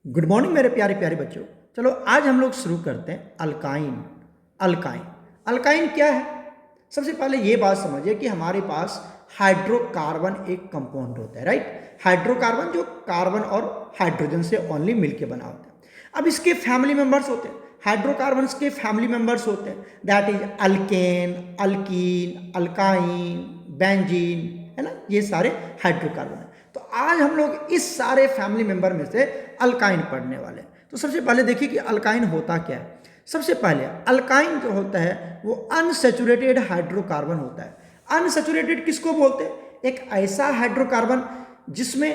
Good morning मेरे प्यारे प्यारे बच्चों। चलो आज हम लोग शुरू करते हैं अल्काइन। अल्काइन अल्काइन क्या है? सबसे पहले ये बात समझिए कि हमारे पास हाइड्रोकार्बन एक कंपाउंड होता है, राइट। हाइड्रोकार्बन जो कार्बन और हाइड्रोजन से ओनली मिलके बना होता है। अब इसके फैमिली मेंबर्स होते हैं, हाइड्रोकार्बन्स के फैमिली मेंबर्स होते हैं, that is alkane, alkyne, alkyne, benzene, है ना। ये सारे हाइड्रोकार्बन है। तो आज हम लोग इस सारे फैमिली मेंबर में से अल्काइन पढ़ने वाले हैं। तो सबसे पहले देखिए कि अल्काइन होता क्या है। सबसे पहले अल्काइन जो होता है वो अनसैचुरेटेड हाइड्रोकार्बन होता है। अनसैचुरेटेड किसको बोलते हैं? एक ऐसा हाइड्रोकार्बन जिसमें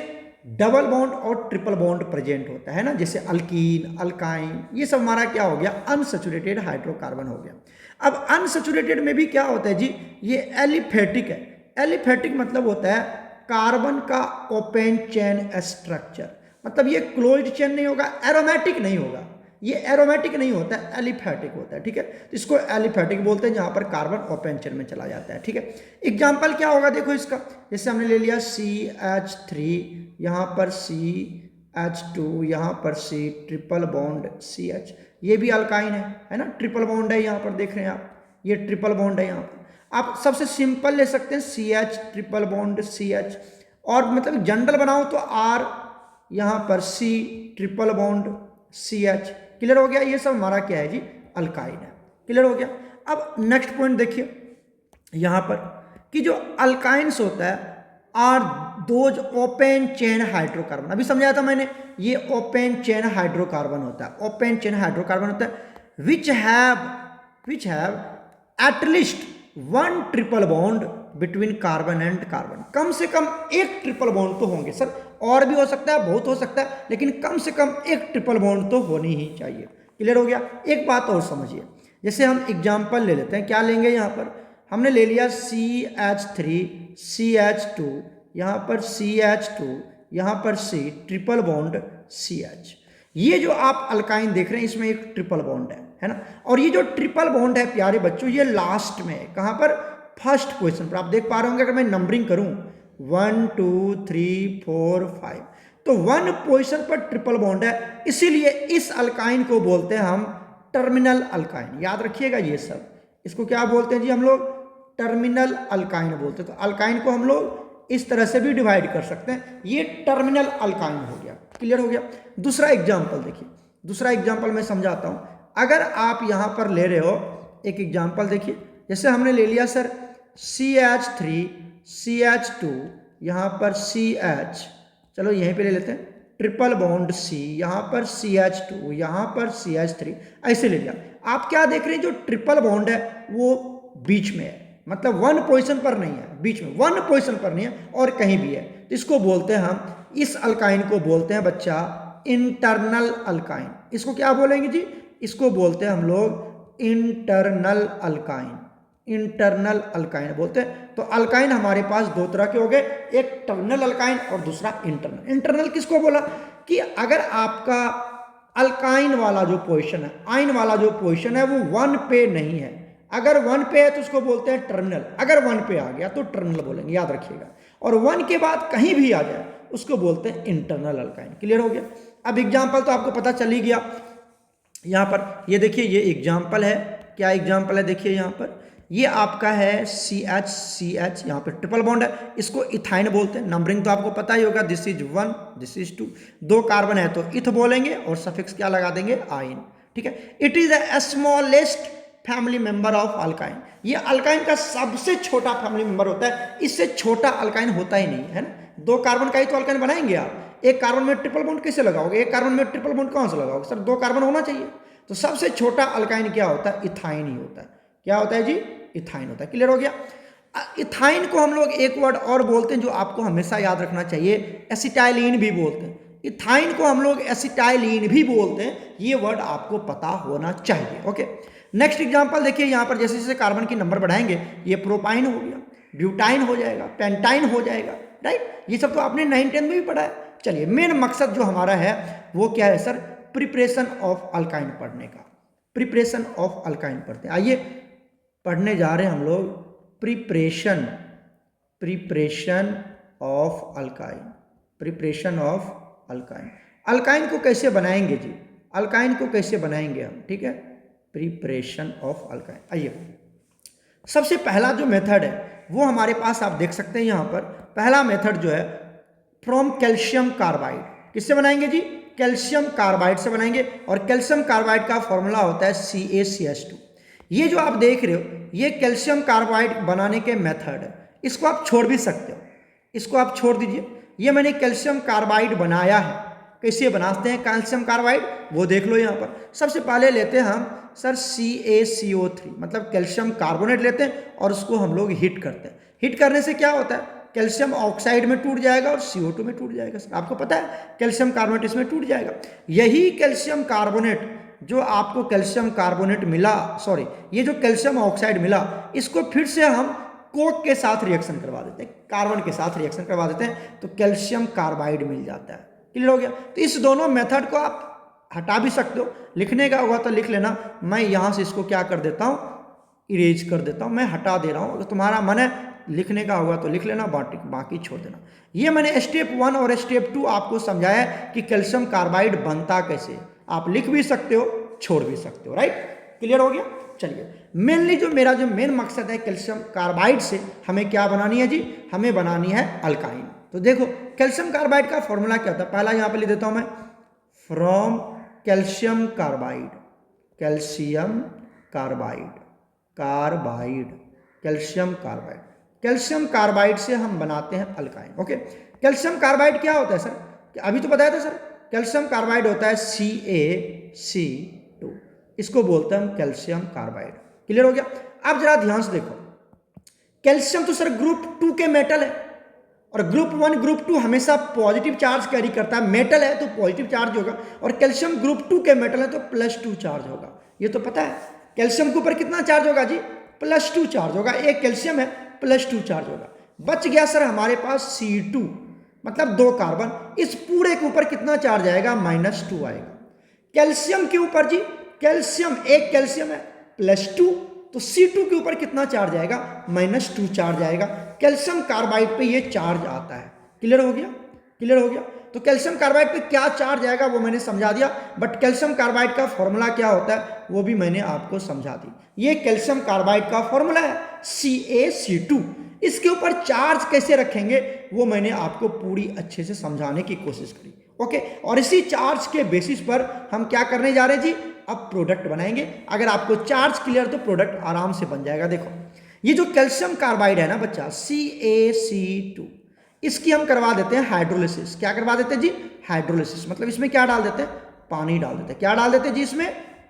डबल बॉन्ड और ट्रिपल बॉन्ड प्रेजेंट होता है ना, जैसे अल्कीन, अल्काइन, ये सब हमारा क्या हो गया? अनसैचुरेटेड हाइड्रोकार्बन हो गया। अब अनसैचुरेटेड में भी क्या होता है जी? ये एलिफेटिक है। एलिफेटिक मतलब होता है कार्बन का ओपन चेन स्ट्रक्चर, मतलब ये क्लोज्ड चेन नहीं होगा, एरोमेटिक नहीं होगा, ये एरोमेटिक नहीं होता है, एलिफेटिक होता है, ठीक है। तो इसको एलिफेटिक बोलते हैं जहां पर कार्बन ओपन चेन में चला जाता है, ठीक है। एग्जाम्पल क्या होगा देखो इसका, जैसे हमने ले लिया CH3, यहाँ पर CH2, यहाँ पर C, ट्रिपल बॉन्ड CH, ये भी अल्काइन है ना, ट्रिपल बॉन्ड है, यहाँ पर देख रहे हैं आप, ये ट्रिपल बॉन्ड है। यहाँ पर आप सबसे सिंपल ले सकते हैं CH, ट्रिपल बॉन्ड CH, और मतलब जनरल बनाओ तो R, यहाँ पर C, triple bond CH। Clear हो गया? ये सब हमारा क्या है जी? अल्काइन है। क्लियर हो गया? अब नेक्स्ट पॉइंट देखिए यहाँ पर कि जो अल्काइंस होता है are those open chain hydrocarbon, अभी समझाया था मैंने, ये ओपन चेन हाइड्रोकार्बन होता है, ओपन चेन हाइड्रोकार्बन होता है which have at least one triple bond between carbon and carbon. कम से कम एक ट्रिपल बॉन्ड तो होंगे सर, और भी हो सकता है, बहुत हो सकता है, लेकिन कम से कम एक ट्रिपल बॉन्ड तो होनी ही चाहिए। क्लियर हो गया? एक बात और समझिए, जैसे हम एग्जाम्पल ले लेते हैं, क्या लेंगे? यहाँ पर हमने ले लिया CH3, CH2, यहाँ पर CH2, यहाँ पर C, ट्रिपल बॉन्ड CH। ये जो आप अल्काइन देख रहे हैं इसमें एक ट्रिपल बॉन्ड है ना, और ये जो ट्रिपल बॉन्ड है प्यारे बच्चों ये लास्ट में है, कहाँ पर? फर्स्ट पोजीशन पर। आप देख पा रहे होंगे, अगर मैं नंबरिंग करूं 1 2 3 4 5, तो 1 पोजीशन पर ट्रिपल बॉन्ड है, इसीलिए इस अल्काइन को बोलते हैं हम टर्मिनल अल्काइन। याद रखिएगा ये सब, इसको क्या बोलते हैं जी? हम लोग टर्मिनल अल्काइन बोलते हैं। तो अल्काइन को हम लोग इस तरह से भी डिवाइड कर सकते हैं, ये टर्मिनल अल्काइन हो गया। क्लियर हो गया? दूसरा एग्जाम्पल देखिए, दूसरा एग्जाम्पल मैं समझाता हूं। अगर आप यहां पर ले रहे हो एक एग्जाम्पल देखिए, जैसे हमने ले लिया सर CH3, CH2, यहाँ पर CH, चलो यहीं पे ले लेते हैं, ट्रिपल बॉन्ड C, यहाँ पर CH2, यहाँ पर CH3, ऐसे ले लिया। आप क्या देख रहे हैं? जो ट्रिपल बॉन्ड है वो बीच में है, मतलब 1 पोजीशन पर नहीं है, बीच में 1 पोजीशन पर नहीं है और कहीं भी है। तो इसको बोलते हैं हम, इस अल्काइन को बोलते हैं बच्चा इंटरनल अल्काइन। इसको क्या बोलेंगे जी? इसको बोलते हैं हम लोग इंटरनल अल्काइन, इंटरनल अल्काइन बोलते हैं। तो अल्काइन हमारे पास दो तरह के हो गए, एक टर्मिनल अल्काइन और दूसरा इंटरनल। इंटरनल किसको बोला? कि अगर आपका अल्काइन वाला जो पोजीशन है, आइन वाला जो पोजीशन है वो 1 पे नहीं है, अगर 1 पे है तो उसको बोलते हैं टर्मिनल, अगर 1 पे आ गया तो टर्मिनल बोलेंगे, याद रखिएगा। और 1 के बाद कहीं भी आ जाए उसको बोलते हैं इंटरनल अल्काइन। क्लियर हो गया? अब एग्जाम्पल तो आपको पता चल ही गया। यहाँ पर ये देखिए, ये एग्जाम्पल है, क्या एग्जाम्पल है? देखिए यहाँ पर ये आपका है CH, यहाँ पे ट्रिपल बॉन्ड है, इसको इथाइन बोलते हैं। नंबरिंग तो आपको पता ही होगा, this is 1, this is 2, 2 carbon है तो इथ बोलेंगे और सफिक्स क्या लगा देंगे? आइन, ठीक है। It is the smallest family member of alkyne, ये अल्काइन का सबसे छोटा फैमिली मेंबर होता है, इससे छोटा अल्काइन होता ही नहीं है ना। 2 कार्बन का ही तो अल्काइन बनाएंगे आप, एक कार्बन में ट्रिपल बॉन्ड कैसे लगाओगे? एक कार्बन में ट्रिपल बॉन्ड कहां से लगाओगे सर? 2 कार्बन होना चाहिए। तो सबसे छोटा अल्काइन क्या होता है? इथाइन ही होता है। क्या होता है जी? इथाइन होता है। क्लियर हो गया? इथाइन को हम लोग एक वर्ड और बोलते हैं जो आपको हमेशा याद रखना चाहिए, एसिटाइलिन भी बोलते हैं। इथाइन को हम लोग एसिटाइलिन भी बोलते हैं, ये वर्ड आपको पता होना चाहिए। ओके, नेक्स्ट एग्जांपल देखिए, यहाँ पर जैसे जैसे कार्बन की नंबर बढ़ाएंगे, ये प्रोपाइन हो गया, ब्यूटाइन हो जाएगा, पेंटाइन हो जाएगा, राइट। ये सब तो आपने 9th-10th में भी पढ़ा है। चलिए, मेन मकसद जो हमारा है वो क्या है सर? प्रिपरेशन ऑफ अल्काइन पढ़ने का। प्रिपरेशन ऑफ अल्काइन पढ़ते हैं। आइए पढ़ने जा रहे हैं हम लोग preparation, preparation of alkyne, preparation of alkyne. Alkyne को कैसे बनाएंगे जी, अल्काइन को कैसे बनाएंगे हम, ठीक है, प्रिपरेशन ऑफ अल्काइन। आइए, सबसे पहला जो मेथड है वो हमारे पास आप देख सकते हैं यहाँ पर, पहला मेथड जो है फ्रॉम कैल्शियम कार्बाइड। किससे बनाएंगे जी, कैल्शियम कार्बाइड से बनाएंगे, और कैल्शियम कार्बाइड का फॉर्मूला होता है CaCH2। ये जो आप देख रहे हो ये कैल्शियम कार्बाइड बनाने के मेथड है, इसको आप छोड़ भी सकते हो, इसको आप छोड़ दीजिए। ये मैंने कैल्शियम कार्बाइड बनाया है, कैसे बनाते हैं कैल्शियम कार्बाइड वो देख लो यहाँ पर। सबसे पहले लेते हैं हम सर CaCO3, मतलब कैल्शियम कार्बोनेट लेते हैं और उसको हम लोग हीट करते हैं। हीट करने से क्या होता है, कैल्शियम ऑक्साइड में टूट जाएगा और CO2 में टूट जाएगा। सर आपको पता है कैल्शियम कार्बोनेट इसमें टूट जाएगा। यही कैल्शियम कार्बोनेट जो आपको कैल्शियम कार्बोनेट मिला, सॉरी ये जो कैल्शियम ऑक्साइड मिला, इसको फिर से हम कोक के साथ रिएक्शन करवा देते हैं, कार्बन के साथ रिएक्शन करवा देते हैं, तो कैल्शियम कार्बाइड मिल जाता है। क्लियर हो गया। तो इस दोनों मेथड को आप हटा भी सकते हो, लिखने का होगा तो लिख लेना। मैं यहाँ से इसको क्या कर देता हूँ, इरेज कर देता हूँ, मैं हटा दे रहा हूँ। अगर तुम्हारा मन है लिखने का होगा तो लिख लेना, बाकी छोड़ देना। ये मैंने स्टेप 1 और स्टेप 2 आपको समझाया कि कैल्शियम कार्बाइड बनता कैसे। आप लिख भी सकते हो, छोड़ भी सकते हो, राइट। क्लियर हो गया। चलिए, मेनली जो मेरा जो मेन मकसद है कैल्शियम कार्बाइड से हमें क्या बनानी है जी, हमें बनानी है अल्काइन। तो देखो कैल्शियम कार्बाइड का फॉर्मूला क्या होता है, पहला यहाँ पे लिख देता हूँ मैं, from calcium carbide, calcium carbide, carbide, calcium carbide, calcium carbide से हम बनाते हैं अल्काइन। ओके, कैल्शियम कार्बाइड क्या होता है सर, अभी तो बताया था सर, कैल्शियम कार्बाइड होता है CaC2, इसको बोलते हैं हम कैल्शियम कार्बाइड। क्लियर हो गया। अब जरा ध्यान से देखो, कैल्शियम तो सर ग्रुप 2 के मेटल है, और ग्रुप 1 ग्रुप 2 हमेशा पॉजिटिव चार्ज कैरी करता है, मेटल है तो पॉजिटिव चार्ज होगा, और कैल्शियम ग्रुप 2 के मेटल है तो +2 चार्ज होगा। ये तो पता है। कैल्शियम के ऊपर कितना चार्ज होगा जी, +2 चार्ज होगा, एक कैल्शियम है +2 चार्ज होगा। बच गया सर हमारे पास C2, मतलब 2 कार्बन, इस पूरे के ऊपर कितना चार्ज आएगा, -2 आएगा। कैल्शियम के ऊपर जी, कैल्शियम एक कैल्शियम है +2, तो C2 के ऊपर कितना चार्ज आएगा, -2 चार्ज आएगा। कैल्शियम कार्बाइड पे ये चार्ज आता है। क्लियर हो गया, क्लियर हो गया। तो कैल्शियम कार्बाइड पे क्या चार्ज आएगा वो मैंने समझा दिया, बट कैल्शियम कार्बाइड का फॉर्मूला क्या होता है वो भी मैंने आपको समझा दी। ये कैल्शियम कार्बाइड का फॉर्मूला है CaC2। इसके ऊपर चार्ज कैसे रखेंगे वो मैंने आपको पूरी अच्छे से समझाने की कोशिश करी। ओके, और इसी चार्ज के बेसिस पर हम क्या करने जा रहे हैं जी, अब प्रोडक्ट बनाएंगे। अगर आपको चार्ज क्लियर तो प्रोडक्ट आराम से बन जाएगा। देखो ये जो कैल्शियम कार्बाइड है ना बच्चा, CaC2, इसकी हम करवा देते हैं हाइड्रोलिसिस। क्या करवा देते हैं जी, हाइड्रोलिसिस। मतलब इसमें क्या डाल देते हैं, पानी डाल देते हैं। क्या डाल देते हैं जी, इसमें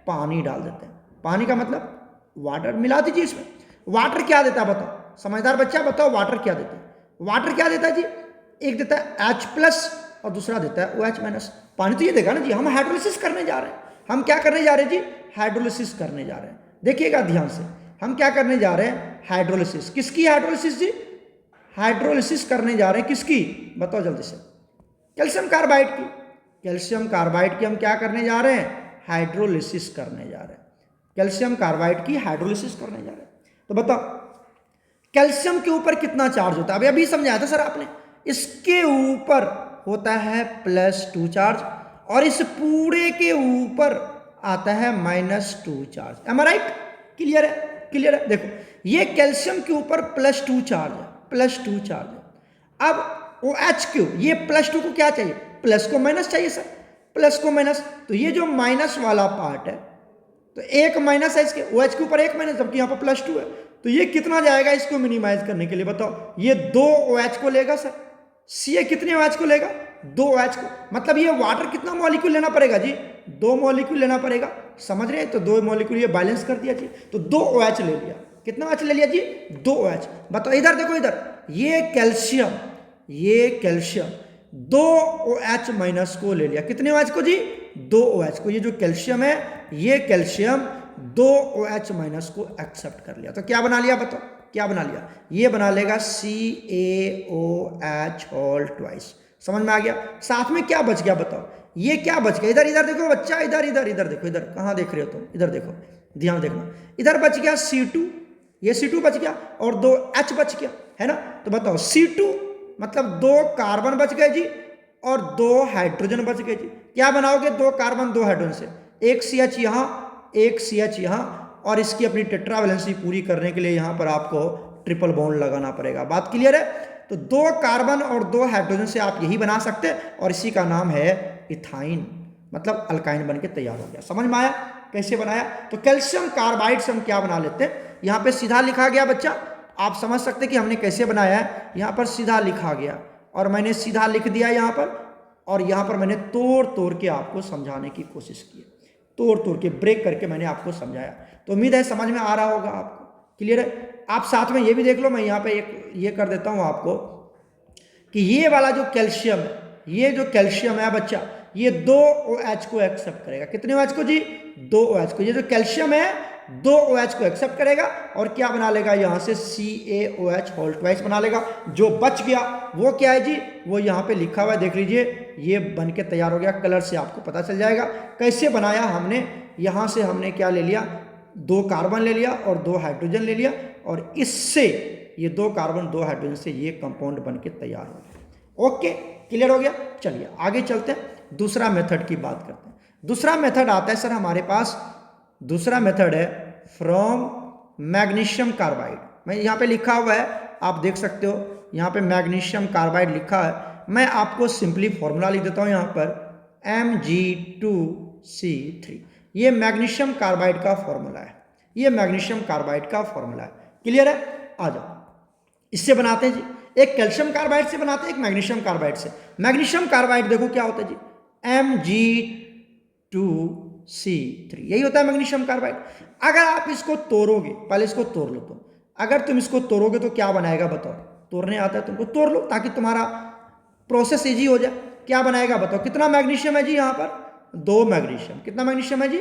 पानी डाल देते हैं। पानी का मतलब वाटर मिला दीजिए इसमें। वाटर क्या देता है बताओ, समझदार बच्चा बताओ, वाटर क्या देता है। वाटर क्या देता है जी, एक देता है H+ और दूसरा देता है OH-। पानी तो ये देगा ना जी, हम हाइड्रोलिसिस करने जा रहे हैं। हम क्या करने जा रहे हैं जी, हाइड्रोलिसिस करने जा रहे हैं। देखिएगा ध्यान से, हम क्या करने जा रहे हैं, हाइड्रोलिसिस। किसकी हाइड्रोलिसिस जी, हाइड्रोलिसिस करने जा रहे हैं किसकी, बताओ जल्दी से, कैल्शियम कार्बाइड की। कैल्शियम कार्बाइड की हम क्या करने जा रहे हैं, हाइड्रोलिसिस करने जा रहे हैं। कैल्शियम कार्बाइड की हाइड्रोलिसिस करने जा रहे हैं। तो बताओ कैल्शियम के ऊपर कितना चार्ज होता है, अभी अभी समझाया था सर आपने। इसके ऊपर होता है +2 चार्ज, और इस पूरे के ऊपर आता है -2 चार्ज। एम आई राइट। क्लियर है, क्लियर है। देखो ये कैल्शियम के ऊपर +2 चार्ज है, +2 चार्ज है। अब OH ये +2 को क्या चाहिए, प्लस को माइनस चाहिए सर, प्लस को माइनस। तो ये जो माइनस वाला पार्ट है, तो एक माइनस है इसके, OH के ऊपर एक माइनस, जबकि यहाँ पर +2 है। तो ये कितना जाएगा, इसको मिनिमाइज करने के लिए बताओ, ये 2 OH को लेगा सर। Ca कितने OH को लेगा, 2 OH को। मतलब ये वाटर कितना मॉलिक्यूल लेना पड़ेगा जी, 2 मॉलिक्यूल लेना पड़ेगा। समझ रहे हैं, तो 2 मॉलिक्यूल ये बैलेंस कर दिया जी, तो 2 OH ले लिया। कितना OH ले लिया जी, 2 OH। बताओ इधर देखो, इधर ये कैल्शियम, ये कैल्शियम 2 OH- को ले लिया। कितने OH को जी, 2 OH को। ये जो कैल्शियम है, ये कैल्शियम 2 OH- को एक्सेप्ट कर लिया। तो क्या बना लिया बताओ, क्या बना लिया, ये बना लेगा CaOH2। समझ में आ गया। साथ में क्या बच गया बताओ, ये क्या बच गया, इधर इधर देखो बच्चा, इधर इधर इधर देखो, इधर कहाँ देख रहे हो तुम, इधर देखो, ध्यान देखना। इधर बच गया C2, ये C2 बच गया, और 2 H बच गया, है ना। तो बताओ C2 मतलब 2 कार्बन बच गए जी, और 2 हाइड्रोजन बच गए जी। क्या बनाओगे? 2 कार्बन 2 हाइड्रोजन से, एक CH यहाँ, एक CH यहाँ, और इसकी अपनी टेट्रा वैलेंसी पूरी करने के लिए यहाँ पर आपको ट्रिपल बॉन्ड लगाना पड़ेगा। बात क्लियर है? तो 2 कार्बन और 2 हाइड्रोजन से आप यही बना सकते हैं और इसी का नाम है इथाइन, मतलब अल्काइन बन के तैयार हो गया। समझ में आया कैसे बनाया? तो कैल्शियम कार्बाइड से हम क्या बना लेते हैं, यहाँ पे सीधा लिखा गया बच्चा, आप समझ सकते कि हमने कैसे बनाया है। यहाँ पर सीधा लिखा गया और मैंने सीधा लिख दिया यहाँ पर, और यहाँ पर मैंने तोड़ तोड़ के आपको समझाने की कोशिश की, तोड़ तोड़ के ब्रेक करके मैंने आपको समझाया। तो उम्मीद है समझ में आ रहा होगा आपको, क्लियर है? आप साथ में ये भी देख लो, मैं यहाँ पे एक ये कर देता हूँ आपको कि ये वाला जो कैल्शियम है, ये जो कैल्शियम है बच्चा, ये 2 OH को एक्सेप्ट करेगा। कितने OH को जी? 2 OH को। ये जो कैल्शियम है 2 OH को एक्सेप्ट करेगा और क्या बना लेगा? यहाँ से CaOH होल ट्वाइस बना लेगा। जो बच गया वो क्या है जी? वो यहाँ पे लिखा हुआ है, देख लीजिए, ये बन के तैयार हो गया। कलर से आपको पता चल जाएगा कैसे बनाया हमने। यहाँ से हमने क्या ले लिया? 2 कार्बन ले लिया और 2 हाइड्रोजन ले लिया, और इससे ये 2 कार्बन 2 हाइड्रोजन से ये कंपाउंड बन के तैयार हो गया। ओके, क्लियर हो गया? चलिए आगे चलते हैं, दूसरा मेथड की बात करते हैं। दूसरा मेथड आता है सर हमारे पास, दूसरा मेथड है फ्रॉम मैग्नीशियम कार्बाइड। मैं यहाँ पे लिखा हुआ है, आप देख सकते हो यहाँ पे मैग्नीशियम कार्बाइड लिखा है। मैं आपको सिंपली फॉर्मूला लिख देता हूँ यहाँ पर, Mg2C3। ये मैग्नीशियम कार्बाइड का फॉर्मूला है, ये मैग्नीशियम कार्बाइड का फॉर्मूला है। क्लियर है? आ जाओ, इससे बनाते हैं जी। एक कैल्शियम कार्बाइड से बनाते हैं, एक मैग्नीशियम कार्बाइड से। मैग्नीशियम कार्बाइड देखो क्या होता है जी, Mg2C3, यही होता है मैग्नीशियम कार्बाइड। अगर आप इसको तोड़ोगे, पहले इसको तोड़ लो तुम, अगर तुम इसको तोड़ोगे तो क्या बनाएगा बताओ? तोड़ने आता है तुमको? तोड़ लो ताकि तुम्हारा प्रोसेस इजी हो जाए। क्या बनाएगा बताओ? कितना मैग्नीशियम है जी यहाँ पर? 2 मैग्नीशियम। कितना मैग्नीशियम है जी?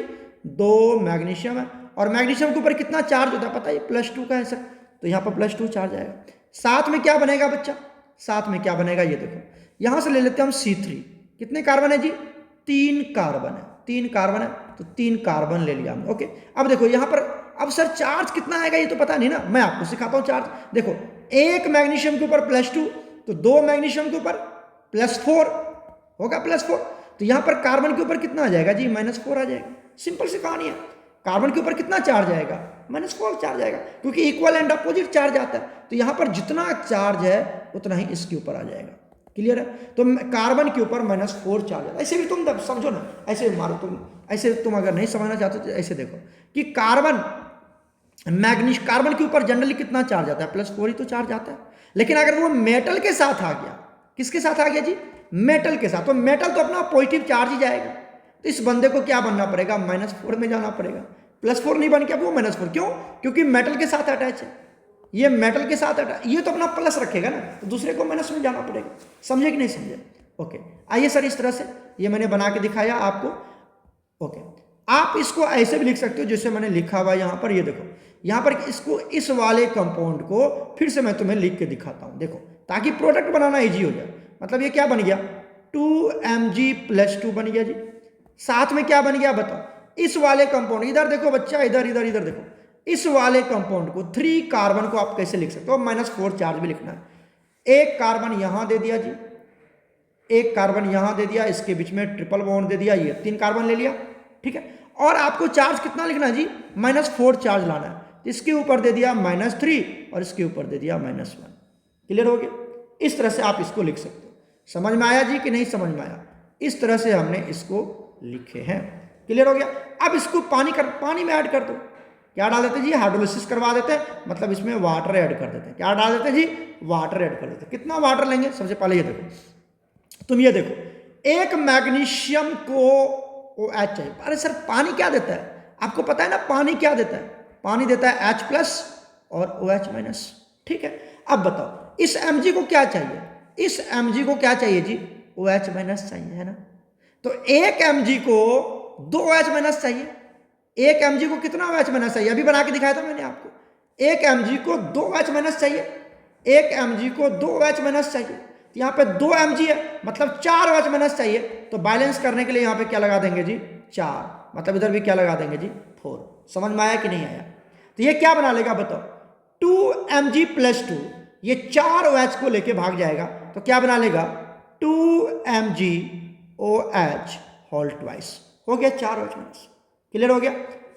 2 मैग्नीशियम है। और मैग्नीशियम के ऊपर कितना चार्ज होता है पता है? +2 का है सर, तो यहाँ पर +2 चार्ज आएगा। साथ में क्या बनेगा बच्चा? साथ में क्या बनेगा ये देखो, यहाँ से ले लेते हैं हम C3। कितने कार्बन है जी? 3 कार्बन है, 3 कार्बन है, तो 3 कार्बन ले लिया हमने। ओके, अब देखो यहाँ पर, अब सर चार्ज कितना आएगा ये तो पता नहीं ना, मैं आपको सिखाता हूँ चार्ज। देखो, एक मैग्नीशियम के ऊपर +2, तो 2 मैग्नीशियम के ऊपर +4 होगा, +4। तो यहाँ पर कार्बन के ऊपर कितना आ जाएगा जी? -4 आ जाएगा। सिंपल सी कहानी है। कार्बन के ऊपर कितना चार्ज आएगा? -4 चार्ज आएगा, क्योंकि इक्वल एंड अपोजिट चार्ज आता है। तो यहाँ पर जितना चार्ज है उतना ही इसके ऊपर आ जाएगा। क्लियर है? तो कार्बन के ऊपर -4 चार्ज आता है। ऐसे भी तुम समझो ना, ऐसे मारो तुम, ऐसे तुम अगर नहीं समझना चाहते तो ऐसे देखो कि कार्बन के ऊपर जनरली कितना चार्ज आता है? +4 ही तो चार्ज आता है। लेकिन अगर वो मेटल के साथ आ गया, किसके साथ आ गया जी? मेटल के साथ, तो मेटल तो अपना पॉजिटिव चार्ज ही जाएगा। तो इस बंदे को क्या बनना पड़ेगा? -4 में जाना पड़ेगा। +4 नहीं बन के अब वो -4, क्यों? क्योंकि मेटल के साथ अटैच है, ये मेटल के साथ अटैच, ये तो अपना प्लस रखेगा ना, तो दूसरे को माइनस में जाना पड़ेगा। समझे कि नहीं समझे? ओके, आइए सर, इस तरह से ये मैंने बना के दिखाया आपको। ओके, आप इसको ऐसे भी लिख सकते हो जैसे मैंने लिखा हुआ यहाँ पर, ये देखो यहाँ पर इसको, इस वाले कंपाउंड को फिर से मैं तुम्हें लिख के दिखाता हूँ, देखो, ताकि प्रोडक्ट बनाना इजी हो जाए। मतलब ये क्या बन गया? 2Mg+2 बन गया जी। साथ में क्या बन गया बताओ? इस वाले कंपाउंड, इधर देखो बच्चा, इधर इधर इधर देखो, इस वाले कंपाउंड को, 3 कार्बन को आप कैसे लिख सकते हो? -4 चार्ज भी लिखना है। एक कार्बन यहां दे दिया जी, एक कार्बन यहां दे दिया, इसके बीच में ट्रिपल बॉन्ड दे दिया, ये 3 कार्बन ले लिया, ठीक है। और आपको चार्ज कितना लिखना है जी? -4 चार्ज लाना है। इसके ऊपर दे दिया -3 और इसके ऊपर दे दिया -1। क्लियर हो गया? इस तरह से आप इसको लिख सकते हो। समझ में आया जी कि नहीं समझ में आया? इस तरह से हमने इसको लिखे हैं। क्लियर हो गया? अब इसको पानी में ऐड कर दो। क्या डाल देते जी? हाइड्रोलिसिस करवा देते हैं, मतलब इसमें वाटर ऐड कर देते हैं। क्या डाल देते जी? वाटर ऐड कर देते हैं। कितना वाटर लेंगे? सबसे पहले ये देखो, तुम ये देखो, एक मैग्नीशियम को OH चाहिए। अरे सर, पानी क्या देता है? आपको पता है ना पानी क्या देता है? पानी देता है H+ और OH-। ठीक है, अब बताओ इस Mg को क्या चाहिए? इस Mg को क्या चाहिए जी? OH- चाहिए, है ना? तो एक Mg को 2 OH- चाहिए। एक Mg को कितना OH- चाहिए? अभी बना के दिखाया था मैंने आपको। एक Mg को 2 OH- चाहिए, एक Mg को 2 OH- चाहिए। तो यहाँ पे 2 Mg है, मतलब 4 OH- चाहिए। तो बैलेंस करने के लिए यहाँ पे क्या लगा देंगे जी? 4, मतलब इधर भी क्या लगा देंगे जी? 4। समझ में आया कि नहीं आया? तो ये क्या बना लेगा बताओ? 2Mg+2, ये 4 OH को लेके भाग जाएगा, तो क्या बना लेगा? 2MgOH होल ट्वाइस, हो गया 4 OH-। क्लियर हो गया।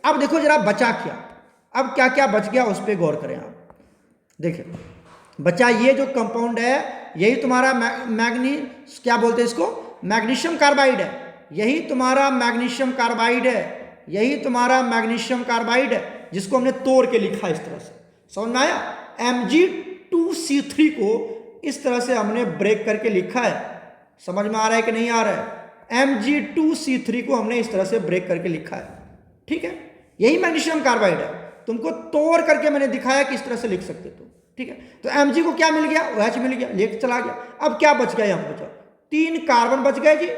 अब देखो जरा बचा क्या, अब क्या क्या बच गया उस पर गौर करें आप। देखिए बचा ये जो कंपाउंड है, यही तुम्हारा क्या बोलते हैं इसको, मैग्नीशियम कार्बाइड है। यही तुम्हारा मैग्नीशियम कार्बाइड है, यही तुम्हारा मैग्नीशियम कार्बाइड है, जिसको हमने तोड़ के लिखा इस तरह से। समझ में आया। Mg2C3 को इस तरह से हमने ब्रेक करके लिखा है। समझ में आ रहा है कि नहीं आ रहा है। Mg2C3 को हमने इस तरह से ब्रेक करके लिखा है। ठीक है, यही मैग्नीशियम कार्बाइड है, तुमको तोड़ करके मैंने दिखाया कि इस तरह से लिख सकते तुम। ठीक है, तो Mg को क्या मिल गया, OH मिल गया, लेके चला गया। अब क्या बच गया, यहां पर बचा 3 कार्बन बच गए जी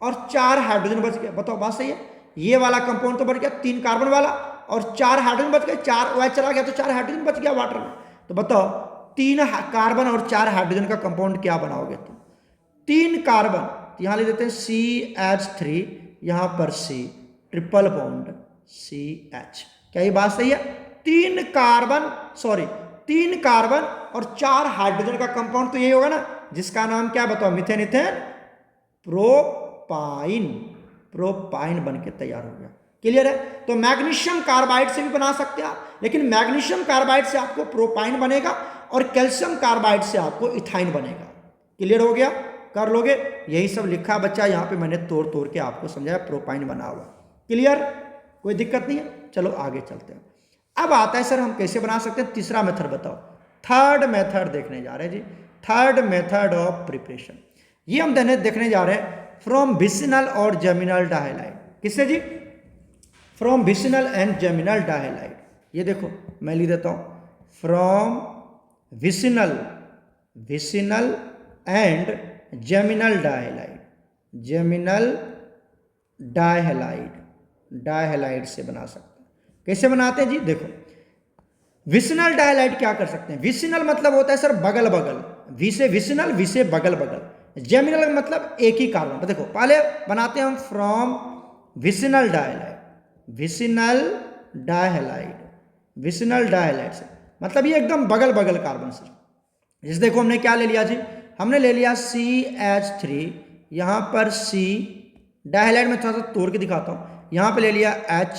और 4 हाइड्रोजन बच गए। बताओ बात सही है। ये वाला कंपाउंड तो बच गया 3 कार्बन वाला और 4 हाइड्रोजन बच गए, 4 OH चला गया तो 4 हाइड्रोजन बच गया वाटर में। तो बताओ 3 कार्बन और 4 हाइड्रोजन का कंपाउंड क्या बनाओगे तुम। 3 कार्बन, यहां ले देते हैं CH3, यहां पर C, ट्रिपल बॉन्ड CH। क्या ये बात सही है। 3 कार्बन और 4 हाइड्रोजन का कंपाउंड तो यही होगा ना, जिसका नाम क्या बताओ, मीथेन इथेन प्रोपाइन बन के तैयार हो गया। क्लियर है। तो मैग्नीशियम कार्बाइड से भी बना सकते हैं आप, लेकिन मैग्नीशियम कार्बाइड से आपको प्रोपाइन बनेगा और कैल्शियम कार्बाइड से आपको इथाइन बनेगा। क्लियर हो गया, कर लोगे। यही सब लिखा बच्चा, यहां पे मैंने तोड़ तोड़ के आपको समझाया, प्रोपाइन बना हुआ। क्लियर, कोई दिक्कत नहीं है। चलो आगे चलते हैं। अब आता है सर हम कैसे बना सकते हैं, तीसरा मेथड बताओ। थर्ड मेथड देखने जा रहे हैं जी, थर्ड मेथड ऑफ प्रिपरेशन। ये हम देखने जा रहे हैं फ्रॉम विसिनल और जेमिनल डाइहैलाइड। किससे जी, फ्रॉम विसिनल एंड जेमिनल डाइहैलाइड। ये देखो मैं लिख देता हूं, फ्रॉम विसिनल एंड जेमिनल डाइहैलाइड से बना सकते हैं। कैसे बनाते हैं जी, देखो विसिनल डाइहैलाइड क्या कर सकते हैं। विसिनल मतलब होता है सर बगल बगल, वी से विसिनल, वी से बगल बगल। जेमिनल मतलब एक ही कार्बन। तो देखो पहले बनाते हैं हम फ्रॉम विसिनल डाइहैलाइड से, मतलब ये एकदम बगल बगल कार्बन से। जैसे देखो हमने क्या ले लिया जी, हमने ले लिया CH3, यहां पर C, डाइहैलाइड में थोड़ा सा तोड़ के दिखाता हूं, यहां पे ले लिया H,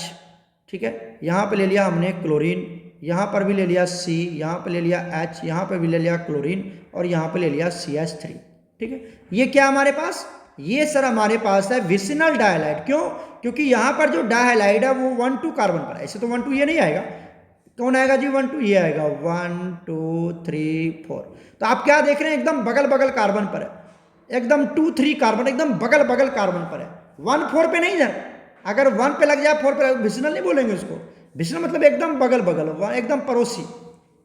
ठीक है, यहां पे ले लिया हमने क्लोरीन, यहां पर भी ले लिया C, यहां पे ले लिया H, यहां पे भी ले लिया क्लोरीन और यहां पे ले लिया CH3। ठीक है, ये क्या हमारे पास, ये सर हमारे पास है विसिनल डाइहैलाइड। क्यों, क्योंकि यहां पर जो डाइहैलाइड है वो 1,2 कार्बन पर है। ऐसे तो 1,2 ये नहीं आएगा, कौन आएगा जी 1,2 ये आएगा, 1 2 3 4। तो आप क्या देख रहे हैं, एकदम बगल बगल कार्बन पर है, एकदम 2 3 कार्बन एकदम बगल बगल कार्बन पर है, 1 4 पे नहीं है। अगर 1 पे लग जाए 4 पे, विसिनल नहीं बोलेंगे उसको। विसिनल मतलब एकदम बगल बगल, एकदम पड़ोसी,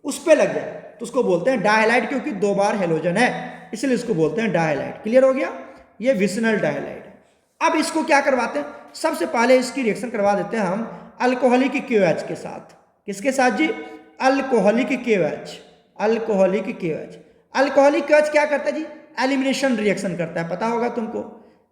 उस पे लग जाए तो उसको बोलते हैं डाइहैलाइड, क्योंकि 2 बार हेलोजन है इसलिए इसको बोलते हैं डाइहैलाइड। क्लियर हो गया, ये विसिनल डाइहैलाइड है। अब इसको क्या करवाते हैं, सबसे पहले इसकी रिएक्शन करवा देते हैं हम अल्कोहलिक KOH के साथ। किसके साथ जी, अल्कोहलिक KOH। अल्कोहलिक KOH क्या करता है जी, एलिमिनेशन रिएक्शन करता है, पता होगा तुमको।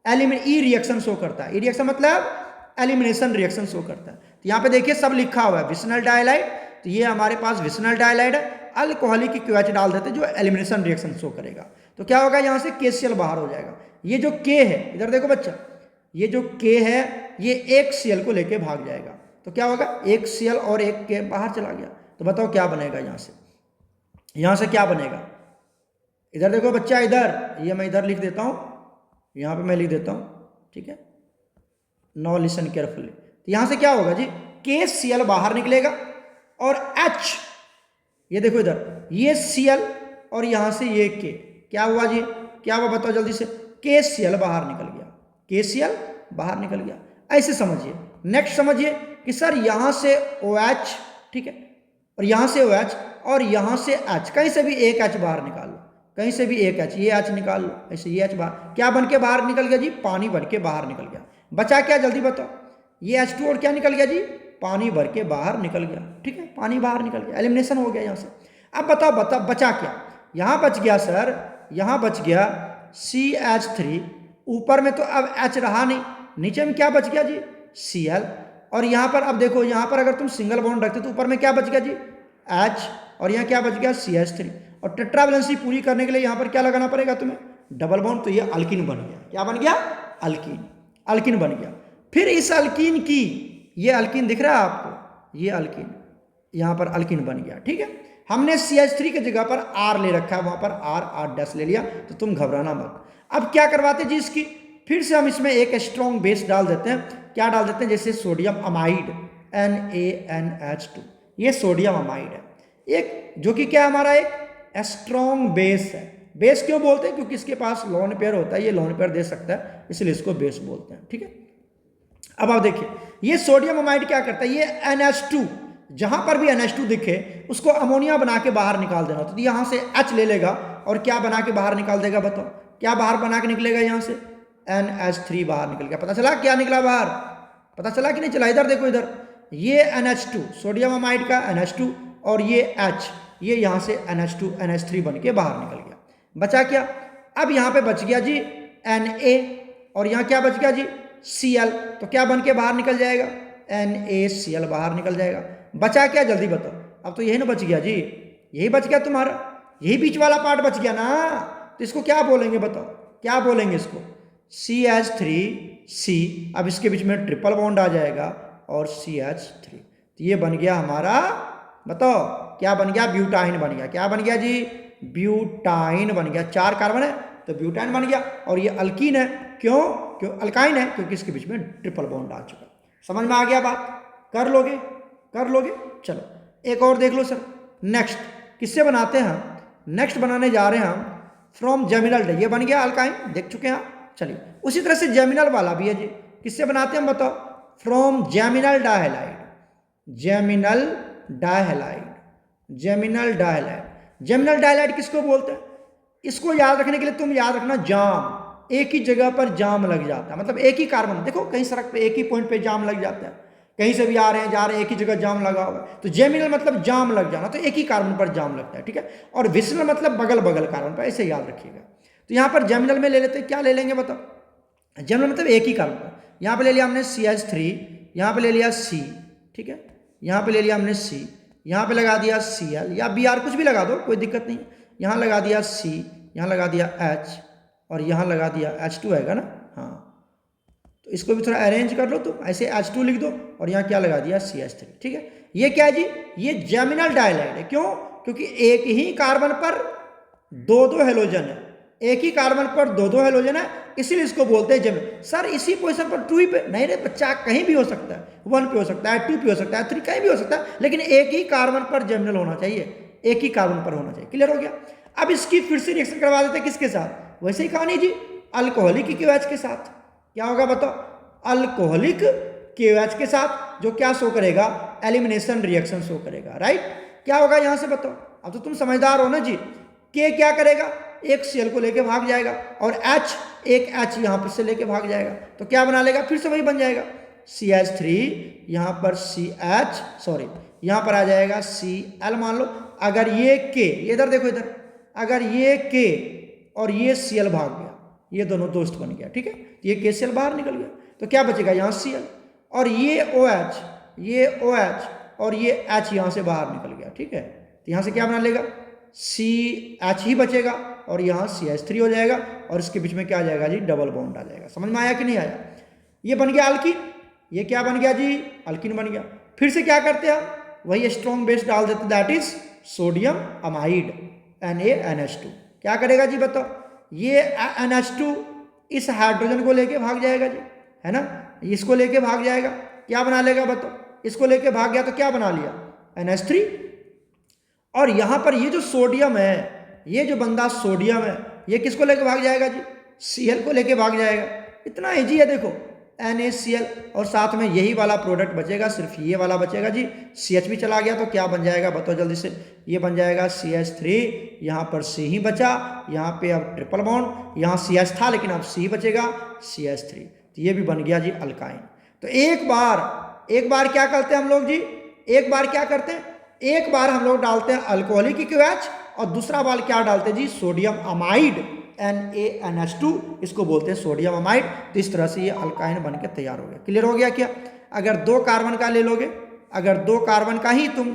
ई रिएक्शन शो करता है, ई रिएक्शन मतलब एलिमिनेशन रिएक्शन शो करता है। तो यहाँ पे देखिए सब लिखा हुआ है विसिनल डाइहैलाइड, तो ये हमारे पास विसिनल डाइहैलाइड है। अल्कोहलिक KOH डाल देते जो एलिमिनेशन रिएक्शन शो करेगा। तो क्या होगा, यहाँ से KCl बाहर हो जाएगा। ये जो K है, इधर देखो बच्चा, ये जो K है ये एक Cl को लेके भाग जाएगा। तो क्या होगा, एक Cl और एक K बाहर चला गया। तो बताओ क्या बनेगा, यहाँ से क्या बनेगा। इधर देखो बच्चा, इधर ये मैं इधर लिख देता हूँ, यहाँ पे मैं लिख देता हूँ, ठीक है, नो लिसन केयरफुली। तो यहाँ से क्या होगा जी, KCl बाहर निकलेगा और H, ये देखो इधर ये Cl और यहाँ से ये K, क्या हुआ जी, क्या हुआ बताओ जल्दी से, KCl बाहर निकल गया, KCl बाहर निकल गया। ऐसे समझिए। नेक्स्ट समझिए कि सर यहाँ से OH, ठीक है, और यहाँ से OH और यहाँ से H, कहीं से भी एक H बाहर निकाल लो, कहीं से भी एक H, ये H निकाल लो, ऐसे ये H बाहर, क्या बन के बाहर निकल गया जी, पानी बन के बाहर निकल गया। बचा क्या, जल्दी बताओ, ये H2 और क्या निकल गया जी, पानी भर के बाहर निकल गया। ठीक है, पानी बाहर निकल गया, एलिमिनेशन हो गया यहाँ से। अब बताओ बचा क्या, यहाँ बच गया सर, यहाँ बच गया CH3, ऊपर में तो अब H रहा नहीं, नीचे में क्या बच गया जी, Cl, और यहाँ पर अब देखो, यहाँ पर अगर तुम सिंगल बॉन्ड रखते तो ऊपर में क्या बच गया जी, H, और यहाँ क्या बच गया CH3। और टेट्रा वैलेंसी पूरी करने के लिए यहाँ पर क्या लगाना पड़ेगा तुम्हें, डबल बॉन्ड, तो ये अल्कीन बन गया। क्या बन गया? अल्कीन, अल्कीन बन गया। फिर इस अल्कीन की, ये अल्कीन दिख रहा है आपको, ये अल्कीन यहाँ पर अल्कीन बन गया, ठीक है। हमने CH3 की जगह पर R ले रखा है, वहाँ पर R ले लिया, तो तुम घबराना मत। अब क्या करवाते जी इसकी, फिर से हम इसमें एक स्ट्रॉन्ग बेस डाल देते हैं। क्या डाल देते हैं? जैसे सोडियम अमाइड NaNH2, ये सोडियम अमाइड है एक, जो कि क्या हमारा एक स्ट्रॉन्ग बेस है। बेस क्यों बोलते हैं? क्योंकि इसके पास लोन पेयर होता है, ये लोन पेयर दे सकता है, इसलिए इसको बेस बोलते हैं, ठीक है। अब आप देखिए, ये सोडियम अमाइड क्या करता है, ये NH2, जहां पर भी NH2 दिखे उसको अमोनिया बना के बाहर निकाल देना। तो यहां से H ले लेगा और क्या बना के बाहर निकाल देगा? बताओ क्या बाहर बना के निकलेगा? यहां से NH3 बाहर निकल गया। पता चला क्या निकला बाहर? पता चला कि नहीं चला? इधर देखो, इधर ये NH2 सोडियम अमाइड का NH2 और ये H, ये यहां से NH2 NH3 बन के बाहर निकल गया। बचा क्या? अब यहां पे बच गया जी Na, और यहां क्या बच गया जी? Cl। तो क्या बन के बाहर निकल जाएगा? NaCl बाहर निकल जाएगा। बचा क्या? जल्दी बताओ। अब तो यही ना बच गया जी, यही बच गया तुम्हारा, यही बीच वाला पार्ट बच गया ना। तो इसको क्या बोलेंगे? बताओ क्या बोलेंगे इसको? CH3C। अब इसके बीच में ट्रिपल बॉन्ड आ जाएगा और CH3, तो ये बन गया हमारा, बताओ क्या बन गया? ब्यूटाइन बन गया। क्या बन गया जी? ब्यूटाइन बन गया। 4 कार्बन है तो ब्यूटाइन बन गया। और ये अल्कीन है, क्यों? क्यों अल्काइन है? क्योंकि इसके बीच में ट्रिपल बॉन्ड आ चुका। समझ में आ गया बात? कर लोगे? कर लोगे? चलो एक और देख लो सर। नेक्स्ट किससे बनाते हैं हम? नेक्स्ट बनाने जा रहे हैं हम फ्रॉम जेमिनल डाई। ये बन गया अल्काइन, देख चुके हैं आप। चलिए उसी तरह से जेमिनल वाला भी है जी। किससे बनाते हैं हम बताओ? From geminal dihalide. Geminal dihalide, geminal dihalide. Geminal dihalide किसको बोलते हैं? इसको याद रखने के लिए तुम याद रखना जाम, एक ही जगह पर जाम लग जाता है, मतलब एक ही कार्बन, देखो कहीं सड़क पे एक ही पॉइंट पे जाम लग जाता है, कहीं से भी आ रहे हैं जा रहे हैं एक ही जगह जाम लगा हुआ है। तो जेमिनल मतलब जाम लग जाना, तो एक ही कार्बन पर जाम लगता है, ठीक है। और विसिनल मतलब बगल बगल कार्बन पर, ऐसे याद रखिएगा। तो यहाँ पर जेमिनल में ले लेते हैं, क्या ले लेंगे बताओ? जेमिनल मतलब एक ही कार्बन पर। यहाँ पे ले लिया हमने CH3, यहाँ पे ले लिया C, ठीक है, यहाँ पे ले लिया हमने C, यहाँ पे लगा दिया Cl या Br, कुछ भी लगा दो कोई दिक्कत नहीं। यहाँ लगा दिया C, यहाँ लगा दिया H और यहाँ लगा दिया H2 है ना, हाँ। तो इसको भी थोड़ा अरेंज कर लो, तो ऐसे H2 लिख दो और यहाँ क्या लगा दिया? CH3, ठीक है। ये क्या है जी? ये जेमिनल डायहैलाइड है। क्यों? क्योंकि एक ही कार्बन पर दो दो हेलोजन है, एक ही कार्बन पर दो दो हेलोजन है, इसीलिए इसको बोलते हैं जेमिनल। सर इसी पोजीशन पर 2 पे नहीं, बच्चा कहीं भी हो सकता है, 1 पे हो सकता है, 2 पे हो सकता है, 3 कहीं भी हो सकता है, लेकिन एक ही कार्बन पर जेमिनल होना चाहिए, एक ही कार्बन पर होना चाहिए। क्लियर हो गया? अब इसकी फिर से रिएक्शन करवा देते हैं किसके साथ? वैसे ही कहानी जी, अल्कोहलिक KOH के साथ। क्या होगा बताओ? अल्कोहलिक KOH के साथ, जो क्या शो करेगा? एलिमिनेशन रिएक्शन शो करेगा, राइट। क्या होगा यहाँ से बताओ? अब तो तुम समझदार हो ना जी। K क्या करेगा? एक Cl को लेके भाग जाएगा और H, एक H यहाँ पर से लेके भाग जाएगा, तो क्या बना लेगा? फिर से वही बन जाएगा CH3, यहाँ पर CH, सॉरी यहाँ पर आ जाएगा Cl मान लो। अगर ये K, ये इधर देखो इधर, अगर ये K और ये Cl भाग गया, ये दोनों दोस्त बन गया, ठीक है, ये KCl बाहर निकल गया, तो क्या बचेगा? यहाँ Cl और ये OH, ये OH और ये H यहाँ से बाहर निकल गया, ठीक है। तो यहाँ से क्या बना लेगा? CH ही बचेगा और यहाँ CH3 हो जाएगा और इसके बीच में क्या आ जाएगा जी? डबल बॉन्ड आ जाएगा। समझ में आया कि नहीं आया? ये बन गया अल्कीन। ये क्या बन गया जी? अल्कीन बन गया। फिर से क्या करते हैं हम? वही स्ट्रॉन्ग बेस डाल देते, that is sodium amide NaNH2। क्या करेगा जी बताओ? ये NH2 इस हाइड्रोजन को लेके भाग जाएगा जी, है ना, इसको लेके भाग जाएगा, क्या बना लेगा बताओ? इसको लेके भाग गया तो क्या बना लिया? NH3। और यहां पर ये जो सोडियम है, ये जो बंदा सोडियम है, ये किसको लेके भाग जाएगा जी? Cl को लेके भाग जाएगा। इतना इजी है, देखो NaCl, और साथ में यही वाला प्रोडक्ट बचेगा, सिर्फ ये वाला बचेगा जी। CH भी चला गया तो क्या बन जाएगा बताओ जल्दी से? ये बन जाएगा CH3, यहाँ पर C ही बचा, यहाँ पे अब ट्रिपल बॉन्ड, यहाँ CH था लेकिन अब C बचेगा, CH3, तो ये भी बन गया जी अल्काइन। तो एक बार क्या करते हैं हम लोग जी? एक बार क्या करते हैं? एक बार हम लोग डालते हैं अल्कोहलिक KOH और दूसरा बार क्या डालते हैं जी? सोडियम अमाइड NaNH2, इसको बोलते हैं सोडियम अमाइड। तो इस तरह से ये अल्काइन बन के तैयार हो गया। क्लियर हो गया क्या? अगर 2 कार्बन का ले लोगे, अगर 2 कार्बन का ही तुम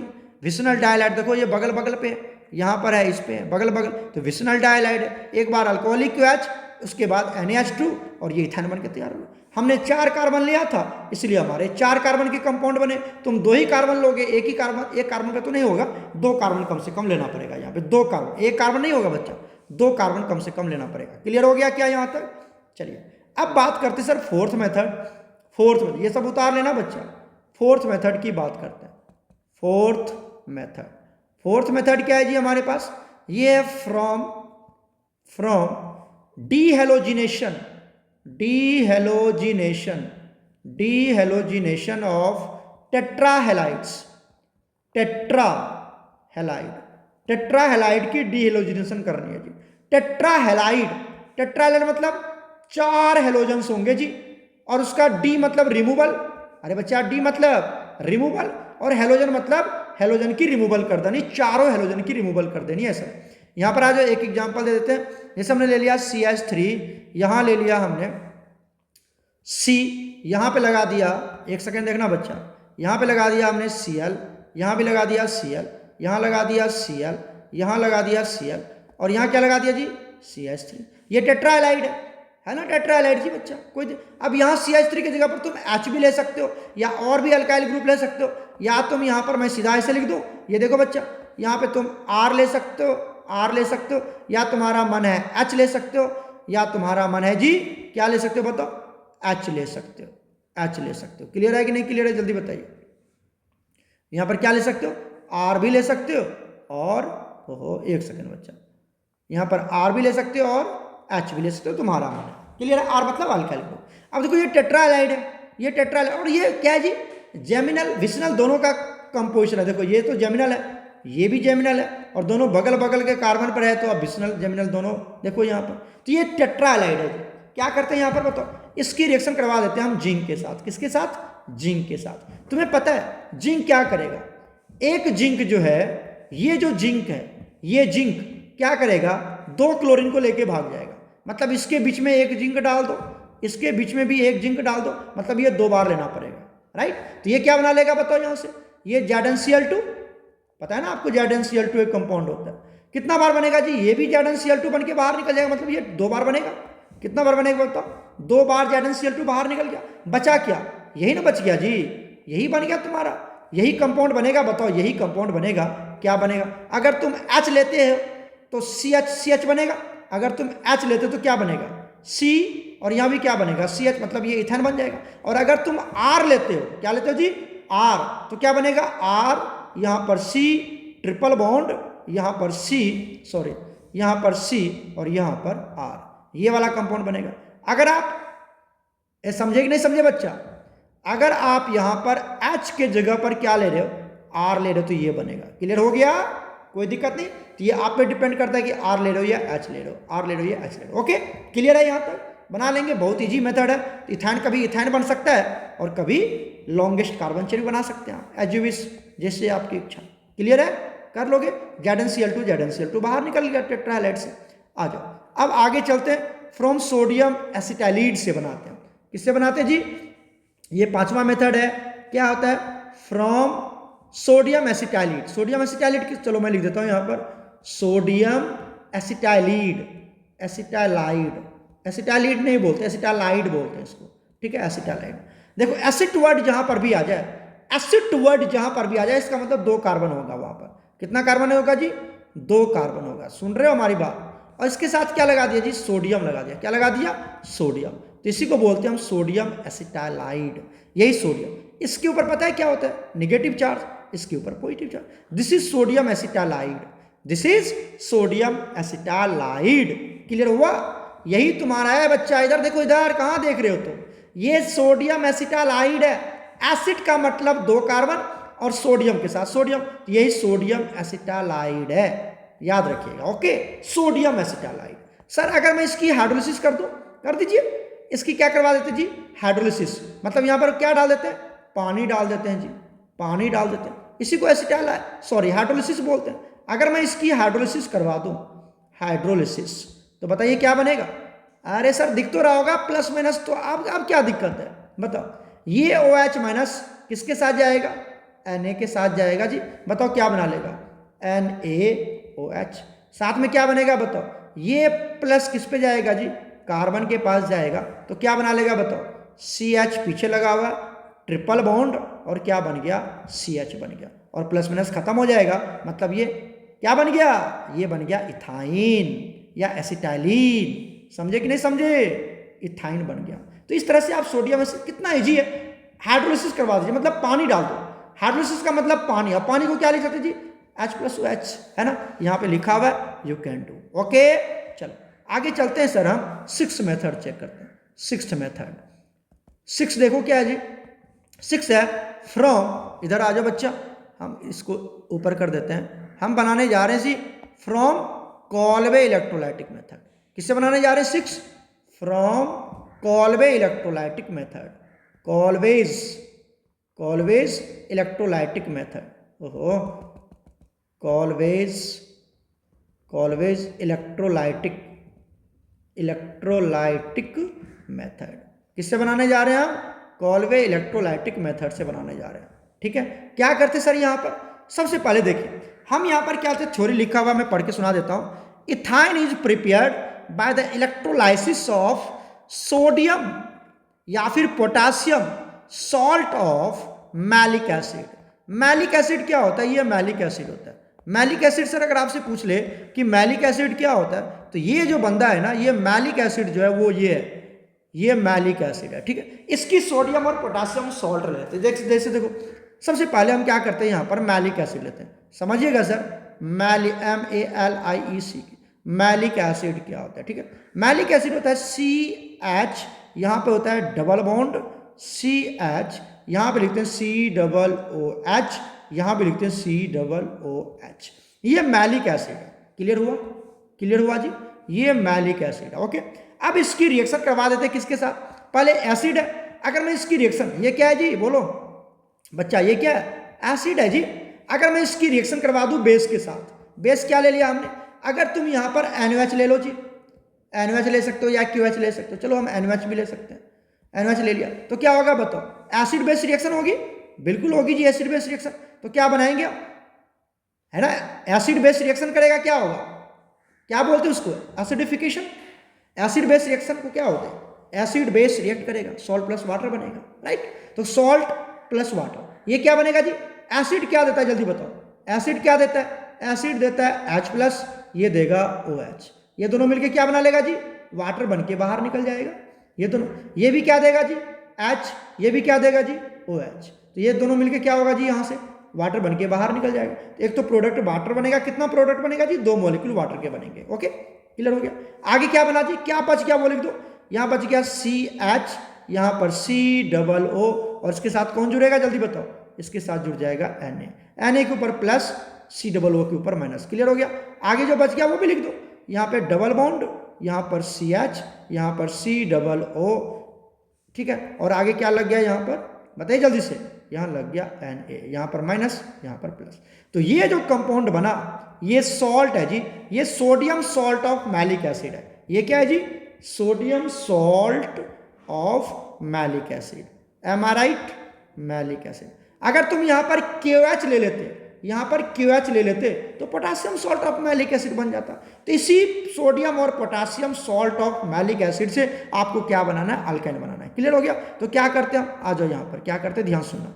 विसिनल डायहैलाइड, देखो ये बगल बगल पे, यहाँ पर है, इस पे बगल बगल, तो विसिनल डाइहाइड है। एक बार अल्कोहलिक OH, उसके बाद NaH2 और ये इथेन बन के तैयार हुआ। हमने 4 कार्बन लिया था, इसलिए हमारे 4 कार्बन के कंपाउंड बने। तुम 2 ही कार्बन लोगे, एक ही कार्बन, एक कार्बन का तो नहीं होगा, 2 कार्बन कम से कम लेना पड़ेगा यहाँ पे। 2 कार्बन, एक कार्बन नहीं होगा बच्चा, 2 कार्बन कम से कम लेना पड़ेगा। क्लियर हो गया क्या यहाँ तक? चलिए अब बात करते sir fourth method. Fourth method ये सब उतार लेना बच्चा। फोर्थ मेथड की बात करते हैं। फोर्थ मेथड, फोर्थ मेथड क्या है जी हमारे पास? ये है फ्रॉम डीहेलोजिनेशन, डीहेलोजिनेशन ऑफ टेट्राहेलाइड्स, टेट्राहेलाइड की डीहेलोजिनेशन करनी है जी। टेट्राहेलाइड मतलब 4 हेलोजन्स होंगे जी, और उसका डी मतलब रिमूवल। अरे बच्चा डी मतलब रिमूवल, और हेलोजन मतलब हेलोजन की रिमूवल कर देनी, चारों हेलोजन की रिमूवल कर देनी है सर। यहाँ पर आज एक एग्जांपल दे देते हैं। जैसे हमने ले लिया CH3, यहाँ ले लिया हमने C, यहाँ पे लगा दिया, एक सेकेंड देखना बच्चा, यहाँ पे लगा दिया हमने Cl, यहाँ भी लगा दिया Cl, यहाँ लगा दिया Cl, यहाँ लगा दिया Cl, और यहाँ क्या लगा दिया जी? CH3। ये टेट्राहेलाइड है ना, टेट्राहेलाइड जी बच्चा। कोई अब यहाँ CH3 की जगह पर तुम H भी ले सकते हो, या और भी अल्काइल ग्रुप ले सकते हो, या तुम यहाँ पर मैं सीधा ऐसे लिख दूँ, ये देखो बच्चा, यहाँ पे तुम R ले सकते हो, R ले सकते हो, या तुम्हारा मन है H ले सकते हो, या तुम्हारा मन है जी क्या ले सकते हो बताओ? H ले सकते हो, H ले सकते हो। क्लियर है कि नहीं क्लियर है? जल्दी बताइए। यहाँ पर क्या ले सकते हो? R भी ले सकते हो, और एक सेकेंड बच्चा, यहाँ पर R भी ले सकते हो और H भी ले सकते हो, तुम्हारा मन है। क्लियर है? R मतलब अल्काइल ग्रुप। अब देखो ये टेट्राहेलाइड है, ये टेट्राहेलाइड, और ये क्या है जी? जेमिनल विसिनल दोनों का कंपोजिशन है। देखो ये तो जेमिनल है, ये भी जेमिनल है, और दोनों बगल बगल के कार्बन पर है, तो अब विसिनल जेमिनल दोनों देखो यहाँ पर। तो ये टेट्राहेलाइड है। क्या करते हैं यहाँ पर बताओ? इसकी रिएक्शन करवा देते हैं हम जिंक के साथ। किसके साथ? जिंक के साथ। तुम्हें पता है जिंक क्या करेगा? एक जिंक जो है, ये जो जिंक है, ये जिंक क्या करेगा? 2 क्लोरीन को लेके भाग जाएगा। मतलब इसके बीच में एक जिंक डाल दो, इसके बीच में भी एक जिंक डाल दो, मतलब ये 2 बार लेना पड़ेगा, राइट? तो ये क्या बना लेगा बताओ यहाँ से? ये ZnCl2, पता है ना आपको, ZnCl2 एक कंपाउंड होता है। कितना बार बनेगा जी? ये भी ZnCl2 बन के बाहर निकल जाएगा, मतलब ये 2 बार बनेगा। कितना बार बनेगा बताओ? 2 बार ZnCl2 बाहर निकल गया। बचा क्या? यही ना बच गया जी, यही बन गया तुम्हारा, यही कंपाउंड बनेगा। बताओ यही कंपाउंड बनेगा। क्या बनेगा? अगर तुम H लेते हो तो CH बनेगा, अगर तुम H लेते हो तो क्या बनेगा? C, और यहाँ भी क्या बनेगा? CH, मतलब ये इथेन बन जाएगा। और अगर तुम R लेते हो, क्या लेते हो जी? R, तो क्या बनेगा? R, यहाँ पर C, ट्रिपल बॉन्ड, यहाँ पर C, सॉरी यहाँ पर C, और यहाँ पर R, ये वाला कंपाउंड बनेगा। अगर आप समझे कि नहीं समझे बच्चा? अगर आप यहाँ पर H के जगह पर क्या ले रहे हो? R ले रहे हो, तो ये बनेगा। क्लियर हो गया? कोई दिक्कत नहीं। तो ये आप पे डिपेंड करता है कि R ले रहे हो या H ले रहे हो, R ले रहे हो या H ले रहे हो। ओके, क्लियर है? यहाँ तक बना लेंगे, बहुत ईजी मेथड है। तो इथाइन कभी इथाइन बन सकता है, और कभी लॉन्गेस्ट कार्बन चेन बना सकते हैं आप, एज यू विश, जैसे आपकी इच्छा। क्लियर है? कर लोगे। ZnCl2 बाहर निकल गया टेट्राहेलाइड से। आ जाओ अब आगे चलते हैं। फ्रॉम सोडियम एसिटाइलिड से बनाते हैं। किससे बनाते हैं जी? ये 5वां मेथड है। क्या होता है? From sodium acetylide. Sodium acetylide की, चलो मैं लिख देता हूँ यहाँ पर, सोडियम एसिटाइलिड, एसिटाइलिड नहीं बोलते, एसिटाइलाइड बोलते हैं इसको, ठीक है? एसिटाइलाइड। देखो एसिड वर्ड जहां पर भी आ जाए, एसिड वर्ड जहां पर भी आ जाए, इसका मतलब 2 कार्बन होगा वहां पर। कितना कार्बन होगा जी? 2 कार्बन होगा। सुन रहे हो हमारी बात? और इसके साथ क्या लगा दिया जी? सोडियम लगा दिया। क्या लगा दिया? सोडियम। तो इसी को बोलते हैं हम सोडियम एसिटाइलाइड, यही सोडियम। इसके ऊपर पता है क्या होता है? नेगेटिव चार्ज, इसके ऊपर positive charge. This is sodium acetylide, this is sodium acetylide. Clear हुआ? यही तुम्हारा है बच्चा। इधर देखो, इधर कहां देख रहे हो तुम? ये सोडियम एसिटाइलाइड है। एसिड का मतलब 2 कार्बन, और सोडियम के साथ सोडियम, यही सोडियम एसिटाइलाइड है। याद रखिएगा। Okay, sodium एसिटाइलाइड। सर अगर मैं इसकी हाइड्रोलिसिस कर दूं, कर दीजिए। इसकी क्या करवा देते जी? हाइड्रोलिसिस। मतलब यहां पर क्या डाल देते हैं? पानी डाल देते हैं जी, पानी डाल देते हैं। इसी को हाइड्रोलिसिस बोलते हैं। अगर मैं इसकी हाइड्रोलिसिस करवा दूं, हाइड्रोलिसिस, तो बताइए क्या बनेगा? अरे सर दिख तो रहा होगा प्लस माइनस, तो अब क्या दिक्कत है बताओ? ये OH माइनस किसके साथ जाएगा? Na के साथ जाएगा जी। बताओ क्या बना लेगा? Na OH। साथ में क्या बनेगा बताओ, ये प्लस किस पे जाएगा जी, कार्बन के पास जाएगा, तो क्या बना लेगा बताओ, CH पीछे लगा हुआ, ट्रिपल बॉन्ड, और क्या बन गया, CH बन गया, और प्लस माइनस खत्म हो जाएगा, मतलब ये क्या बन गया, ये बन गया इथाइन या एसिटाइलिन। समझे कि नहीं समझे, इथाइन बन गया। तो इस तरह से आप सोडियम में कितना इजी है, हाइड्रोलिसिस करवा दीजिए, मतलब पानी डाल दो, हाइड्रोलिसिस का मतलब पानी, अब पानी को क्या लिख सकते जी, H+OH, है ना, यहाँ पे लिखा हुआ है, यू कैन डू। ओके, चलो आगे चलते हैं सर, हम 6th मेथड चेक करते हैं। 6th मेथड, 6 देखो क्या है जी, 6 है फ्रॉम, इधर आ जाओ बच्चा, हम इसको ऊपर कर देते हैं, हम बनाने जा रहे हैं जी फ्रॉम कॉल्वे इलेक्ट्रोलाइटिक मेथड। किससे बनाने जा रहे हैं 6, from Kolbe electrolytic method, Kolbe's electrolytic method, ओहो, कॉल्वेज इलेक्ट्रोलाइटिक मेथड। किससे बनाने जा रहे हैं हम, कॉल्वे इलेक्ट्रोलाइटिक मेथड से बनाने जा रहे हैं। ठीक है, क्या करते सर यहाँ पर, सबसे पहले देखिए हम यहाँ पर क्या थ्योरी लिखा हुआ, मैं पढ़ के सुना देता हूँ। Ethyne is prepared by the electrolysis of sodium या फिर potassium salt of malic acid. Malic acid क्या होता है, ये मैलिक एसिड होता है। मैलिक एसिड सर अगर आपसे पूछ ले कि मैलिक एसिड क्या होता है, तो ये जो बंदा है ना, ये मैलिक एसिड जो है वो ये है, ये मैलिक एसिड है। ठीक है, इसकी सोडियम और पोटासियम सॉल्ट लेते हैं। जैसे देखो, सबसे पहले हम क्या करते हैं, यहाँ पर मैलिक एसिड लेते हैं, समझिएगा सर, MALIC, मैलिक एसिड क्या होता है। ठीक है, मैलिक एसिड होता है CH, यहाँ पे होता है डबल बॉन्ड CH, यहाँ पे लिखते हैं COOH, यहाँ पे लिखते हैं COOH, ये मैलिक एसिड है। क्लियर हुआ जी, ये मैलिक एसिड है। ओके, अब इसकी रिएक्शन करवा देते हैं किसके साथ, पहले एसिड है, अगर मैं इसकी रिएक्शन, ये क्या है जी, बोलो बच्चा, ये क्या है, एसिड है जी। अगर मैं इसकी रिएक्शन करवा दूं बेस के साथ, बेस क्या ले लिया हमने, अगर तुम यहाँ पर NOH ले लो जी, NOH ले सकते हो या QH ले सकते हो, चलो हम NOH भी ले सकते हैं, NOH ले लिया तो क्या होगा बताओ, एसिड बेस रिएक्शन होगी, बिल्कुल होगी जी, एसिड बेस रिएक्शन। तो क्या बनाएंगे, है ना, एसिड बेस रिएक्शन करेगा, क्या होगा, क्या बोलते हैं उसको, एसिडिफिकेशन। एसिड बेस रिएक्शन को क्या होता है, एसिड बेस रिएक्ट करेगा, सॉल्ट प्लस वाटर बनेगा, राइट। तो सॉल्ट प्लस वाटर, ये क्या बनेगा जी, एसिड क्या देता है जल्दी बताओ, एसिड क्या देता है, एसिड देता है H+, ये देगा OH, ये दोनों मिलके क्या बना लेगा जी, वाटर बन के बाहर निकल जाएगा। ये दोनों, ये भी क्या देगा जी H, ये भी क्या देगा जी OH, तो ये दोनों मिलके क्या होगा जी, यहाँ से वाटर बन के बाहर निकल जाएगा। तो एक तो प्रोडक्ट वाटर बनेगा, कितना प्रोडक्ट बनेगा जी, 2 मॉलिक्यूल वाटर के बनेंगे। ओके, क्लियर हो गया। आगे क्या बना जी, क्या बच गया वो लिख दो, यहाँ बच गया CH, यहाँ पर COO, और इसके साथ कौन जुड़ेगा जल्दी बताओ, इसके साथ जुड़ जाएगा Na के ऊपर प्लस, COO के ऊपर माइनस। क्लियर हो गया। आगे जो बच गया वो भी लिख दो, यहाँ पे डबल बॉन्ड, यहाँ पर CH, यहाँ पर COO, ठीक है, और आगे क्या लग गया यहाँ पर बताइए जल्दी से, यहाँ लग गया Na, यहाँ पर माइनस, यहाँ पर प्लस। तो ये जो कंपाउंड बना, ये सॉल्ट है जी, ये sodium salt of malic acid है। ये क्या है जी, sodium salt of malic acid, M R right, malic acid. अगर तुम यहाँ पर KOH ले लेते, यहाँ पर QH ले लेते, तो potassium salt of malic acid बन जाता। तो इसी सोडियम और potassium salt of malic acid से आपको क्या बनाना है, अल्काइन बनाना है। क्लियर हो गया। तो क्या करते हैं हम, आ जाओ यहाँ पर, क्या करते हैं ध्यान सुनना।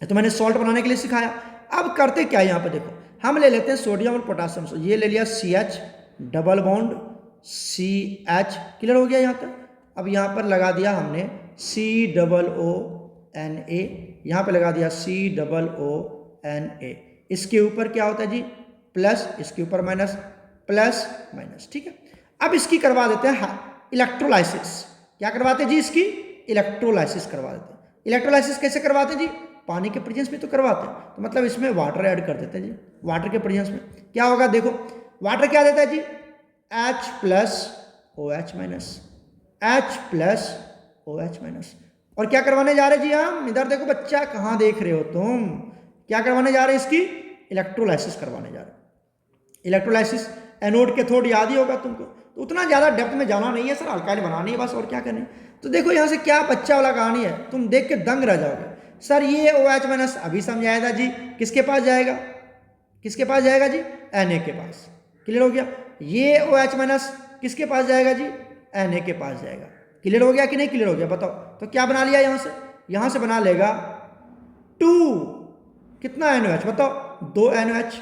तो मैंने सॉल्ट बनाने के लिए सिखाया, अब करते क्या यहाँ पर देखो, हम ले लेते हैं सोडियम और पोटासियम, ये ले लिया CH, double bond CH, clear हो गया यहाँ तक। अब यहाँ पर लगा दिया हमने COONA, यहाँ पे लगा दिया COONA, इसके ऊपर क्या होता है जी प्लस, इसके ऊपर माइनस, प्लस माइनस। ठीक है, अब इसकी करवा देते हैं इलेक्ट्रोलाइसिस। क्या करवाते हैं जी, इसकी इलेक्ट्रोलाइसिस करवा देते हैं। इलेक्ट्रोलाइसिस कैसे करवाते हैं जी, पानी के प्रेजेंस में तो करवाते हैं, तो मतलब इसमें वाटर ऐड कर देते हैं जी। वाटर के प्रेजेंस में क्या होगा देखो, वाटर क्या देता है जी, H+OH-, H+OH-। और क्या करवाने जा रहे हैं जी हम, इधर देखो बच्चा, कहाँ देख रहे हो तुम, क्या करवाने जा रहे हैं, इसकी इलेक्ट्रोलाइसिस करवाने जा रहे हैं। इलेक्ट्रोलाइसिस एनोड कैथोड याद ही होगा तुमको, तो उतना ज़्यादा डेप्थ में जाना नहीं है सर, अल्काइल बनानी है बस, और क्या करना है। तो देखो यहाँ से क्या बच्चा वाला कहानी है, तुम देख के दंग रह जाओगे। सर ये OH- अभी समझाया था जी, किसके पास जाएगा, किसके पास जाएगा जी, Na के पास। क्लियर हो गया। ये OH माइनस किसके पास जाएगा जी, Na के पास जाएगा। क्लियर हो गया कि नहीं क्लियर हो गया, बताओ। तो क्या बना लिया यहाँ से बना लेगा 2, कितना NOH बताओ, 2 NOH,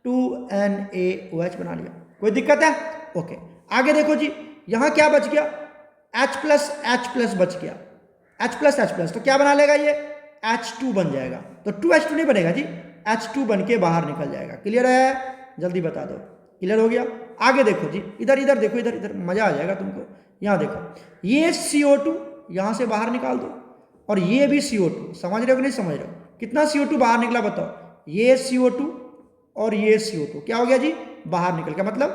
2 NaOH बना लिया। कोई दिक्कत है? ओके। आगे देखो जी, यहाँ क्या बच गया, H+ बच गया, H+, तो क्या बना लेगा ये, H2 बन जाएगा। तो 2H2 नहीं बनेगा जी, H2 बन के बाहर निकल जाएगा। क्लियर है? जल्दी बता दो। क्लियर हो गया। आगे देखो जी, इधर देखो, इधर मजा आ जाएगा तुमको। यहाँ देखो, ये CO2 यहाँ से बाहर निकाल दो, और ये भी CO2। समझ रहे हो कि नहीं समझ रहे हो? कितना CO2 बाहर निकला बताओ, ये CO2 और ये CO2 क्या हो गया जी, बाहर निकल गया। मतलब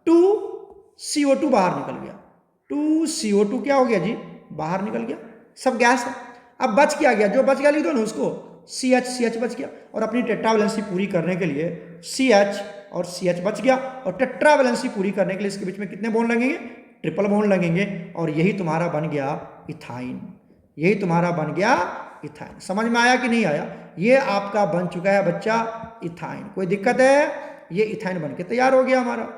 2CO2 बाहर निकल गया, 2CO2 क्या हो गया जी, बाहर निकल गया। सब गैस है। अब बच क्या गया, जो बच गया लिख दो ना उसको, CH बच गया। और अपनी टेट्रावैलेंसी पूरी करने के लिए CH और CH बच गया, और टेट्रावैलेंसी पूरी करने के लिए इसके बीच में कितने बॉन्ड लगेंगे, ट्रिपल बॉन्ड लगेंगे, और यही तुम्हारा बन गया इथाइन। यही तुम्हारा बन गया इथाइन। समझ में आया कि नहीं आया? ये आपका बन चुका है बच्चा इथाइन। कोई दिक्कत है? ये इथाइन बन के तैयार हो गया हमारा